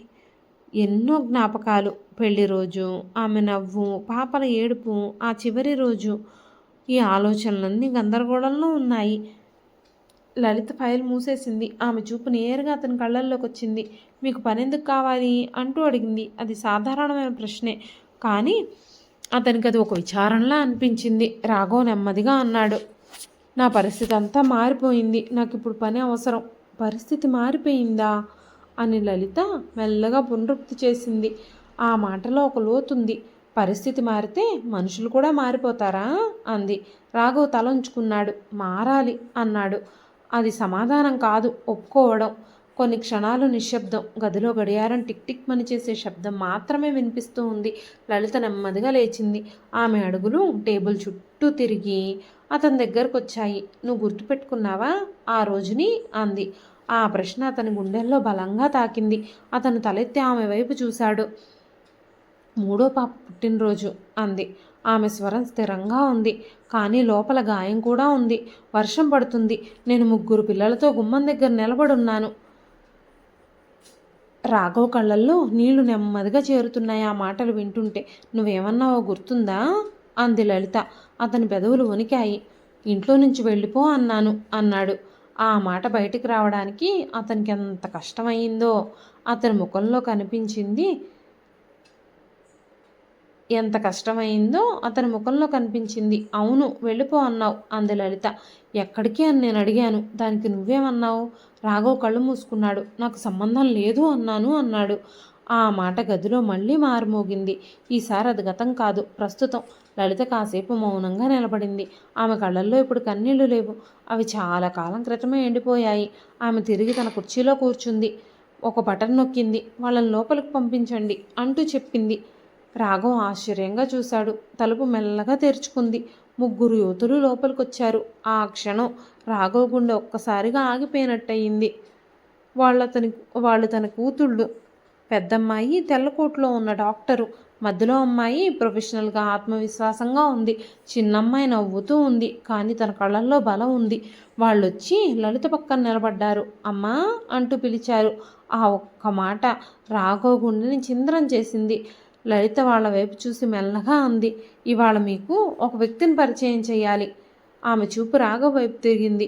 Speaker 1: ఎన్నో జ్ఞాపకాలు. పెళ్లి రోజు, ఆమె నవ్వు, పాపల ఏడుపు, ఆ చివరి రోజు. ఈ ఆలోచనలన్నీ గందరగోళంలో ఉన్నాయి. లలిత ఫైల్ మూసేసింది. ఆమె చూపు నేరుగా అతని కళ్ళల్లోకి వచ్చింది. మీకు పనెందుకు కావాలి అంటూ అడిగింది. అది సాధారణమైన ప్రశ్నే, కానీ అతనికి అది ఒక విచారణలా అనిపించింది. రాఘవ్ నెమ్మదిగా అన్నాడు, నా పరిస్థితి అంతా మారిపోయింది. నాకు ఇప్పుడు పని అవసరం. పరిస్థితి మారిపోయిందా అని లలిత మెల్లగా పునరుక్తి చేసింది. ఆ మాటలో ఒక లోతుంది. పరిస్థితి మారితే మనుషులు కూడా మారిపోతారా అంది. రాఘవ్ తలంచుకున్నాడు. మారాలి అన్నాడు. అది సమాధానం కాదు, ఒప్పుకోవడం. కొన్ని క్షణాలు నిశ్శబ్దం. గదిలో గడియారం టిక్ టిక్ మని చేసే శబ్దం మాత్రమే వినిపిస్తూ ఉంది. లలిత నెమ్మదిగా లేచింది. ఆమె అడుగులు టేబుల్ చుట్టూ తిరిగి అతని దగ్గరకు వచ్చాయి. నువ్వు గుర్తుపెట్టుకున్నావా ఆ రోజుని అంది. ఆ ప్రశ్న అతని గుండెల్లో బలంగా తాకింది. అతను తలెత్తి ఆమె వైపు చూశాడు. 3వ పాప పుట్టినరోజు అంది. ఆమె స్వరం స్థిరంగా ఉంది, కానీ లోపల గాయం కూడా ఉంది. వర్షం పడుతుంది. నేను 3 పిల్లలతో గుమ్మం దగ్గర నిలబడున్నాను. రాఘవ్ కళ్ళల్లో నీళ్లు నెమ్మదిగా చేరుతున్నాయి. ఆ మాటలు వింటుంటే. నువ్వేమన్నావో గుర్తుందా అంది లలిత. అతని పెదవులు వణికాయి. ఇంట్లో నుంచి వెళ్ళిపో అన్నాడు. ఆ మాట బయటికి రావడానికి అతనికి ఎంత కష్టమైందో అతని ముఖంలో కనిపించింది. ఎంత కష్టమైందో అతని ముఖంలో కనిపించింది. అవును, వెళ్ళిపో అన్నావు అంది లలిత. ఎక్కడికి అని నేను అడిగాను. దానికి నువ్వేమన్నావు? రాఘవ్ కళ్ళు మూసుకున్నాడు. నాకు సంబంధం లేదు అన్నాడు. ఆ మాట గదిలో మళ్ళీ మారుమోగింది. ఈసారి అది గతం కాదు, ప్రస్తుతం. లలిత కాసేపు మౌనంగా నిలబడింది. ఆమె కళ్ళల్లో ఇప్పుడు కన్నీళ్లు లేవు. అవి చాలా కాలం క్రితమే ఎండిపోయాయి. ఆమె తిరిగి తన కుర్చీలో కూర్చుంది. ఒక బటన్ నొక్కింది. వాళ్ళని లోపలికి పంపించండి అంటూ చెప్పింది. రాఘవ్ ఆశ్చర్యంగా చూశాడు. తలుపు మెల్లగా తెరుచుకుంది. 3 యువతులు లోపలికొచ్చారు. ఆ క్షణం రాఘవ్ గుండె ఒక్కసారిగా ఆగిపోయినట్టయింది. వాళ్ళు తన కూతుళ్ళు. పెద్దమ్మాయి తెల్లకోట్లో ఉన్న డాక్టరు, మధ్యలో అమ్మాయి ప్రొఫెషనల్గా ఆత్మవిశ్వాసంగా ఉంది. చిన్నమ్మాయి నవ్వుతూ ఉంది, కానీ తన కళ్ళల్లో బలం ఉంది. వాళ్ళొచ్చి లలిత పక్కన నిలబడ్డారు. అమ్మా అంటూ పిలిచారు. ఆ ఒక్క మాట రాఘవ్ గుండెని చింద్రం చేసింది. లలిత వాళ్ళ వైపు చూసి మెల్లగా అంది, ఇవాళ మీకు ఒక వ్యక్తిని పరిచయం చేయాలి. ఆమె చూపు రాఘవ్ వైపు తిరిగింది.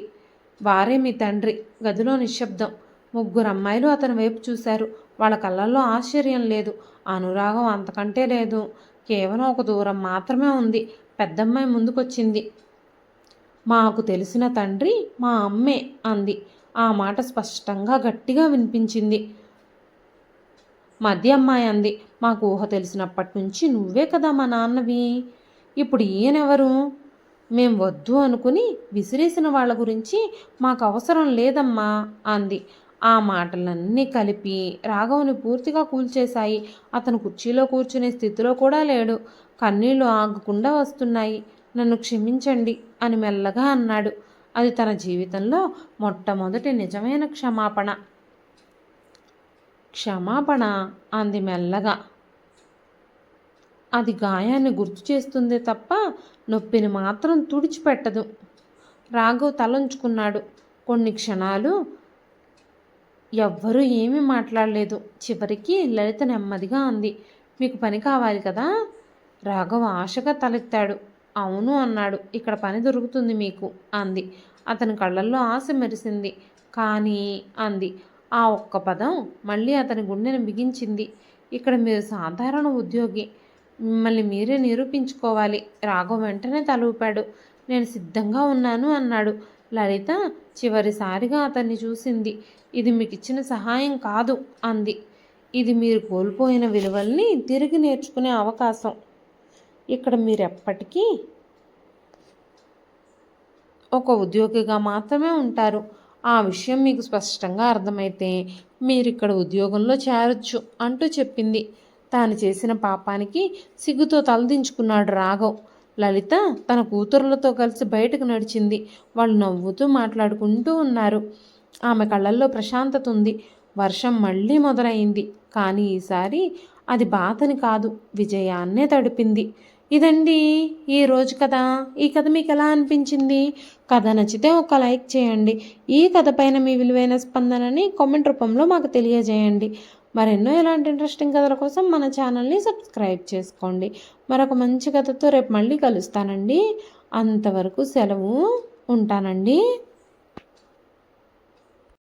Speaker 1: వారే మీ తండ్రి. గదిలో నిశ్శబ్దం. 3 అమ్మాయిలు అతని వైపు చూశారు. వాళ్ళ కళ్ళల్లో ఆశ్చర్యం లేదు, అనురాగం అంతకంటే లేదు. కేవలం ఒక దూరం మాత్రమే ఉంది. పెద్దమ్మాయి ముందుకొచ్చింది. మాకు తెలిసిన తండ్రి మా అమ్మే అంది. ఆ మాట స్పష్టంగా గట్టిగా వినిపించింది. మధ్య అమ్మాయి అంది, మాకు ఊహ తెలిసినప్పటి నుంచి నువ్వే కదా మా నాన్నవి. ఇప్పుడు ఈయనెవరు? మేం వద్దు అనుకుని విసిరేసిన వాళ్ళ గురించి మాకు అవసరం లేదమ్మా అంది. ఆ మాటలన్నీ కలిపి రాఘవుని పూర్తిగా కూల్చేశాయి. అతను కుర్చీలో కూర్చునే స్థితిలో కూడా లేడు. కన్నీళ్లు ఆగకుండా వస్తున్నాయి. నన్ను క్షమించండి అని మెల్లగా అన్నాడు. అది తన జీవితంలో మొట్టమొదటి నిజమైన క్షమాపణ. క్షమాపణ అంది మెల్లగా. అది గాయాన్ని గుర్తు చేస్తుందే తప్ప నొప్పిని మాత్రం తుడిచిపెట్టదు. రాఘవ్ తలంచుకున్నాడు. కొన్ని క్షణాలు ఎవ్వరూ ఏమీ మాట్లాడలేదు. చివరికి లలిత నెమ్మదిగా అంది, మీకు పని కావాలి కదా? రాఘవ్ ఆశగా తలెత్తాడు. అవును అన్నాడు. ఇక్కడ పని దొరుకుతుంది మీకు అంది. అతని కళ్ళల్లో ఆశ మెరిసింది. కానీ అంది. ఆ ఒక్క పదం మళ్ళీ అతని గుండెను బిగించింది. ఇక్కడ మీరు సాధారణ ఉద్యోగి. మిమ్మల్ని మీరే నిరూపించుకోవాలి. రాఘవ్ వెంటనే తల ఊపాడు. నేను సిద్ధంగా ఉన్నాను అన్నాడు. లలిత చివరిసారిగా అతన్ని చూసింది. ఇది మీకు ఇచ్చిన సహాయం కాదు అంది. ఇది మీరు కోల్పోయిన విలువల్ని తిరిగి నేర్చుకునే అవకాశం. ఇక్కడ మీరెప్పటికీ ఒక ఉద్యోగిగా మాత్రమే ఉంటారు. ఆ విషయం మీకు స్పష్టంగా అర్థమైతే మీరిక్కడ ఉద్యోగంలో చేరొచ్చు అంటూ చెప్పింది. తాను చేసిన పాపానికి సిగ్గుతో తలదించుకున్నాడు రాఘవ్. లలిత తన కూతురులతో కలిసి బయటకు నడిచింది. వాళ్ళు నవ్వుతూ మాట్లాడుకుంటూ ఉన్నారు. ఆమె కళ్ళల్లో ప్రశాంతత ఉంది. వర్షం మళ్ళీ మొదలైంది. కానీ ఈసారి అది బాధని కాదు, విజయాన్నే తడిపింది. ఇదండి ఈరోజు కథ. ఈ కథ మీకు ఎలా అనిపించింది? కథ నచ్చితే ఒక లైక్ చేయండి. ఈ కథ పైన మీ విలువైన స్పందనని కామెంట్ రూపంలో మాకు తెలియజేయండి. మరెన్నో ఇలాంటి ఇంట్రెస్టింగ్ కథల కోసం మన ఛానల్ని సబ్స్క్రైబ్ చేసుకోండి. మరొక మంచి కథతో రేపు మళ్ళీ కలుస్తానండి. అంతవరకు సెలవు. ఉంటానండి.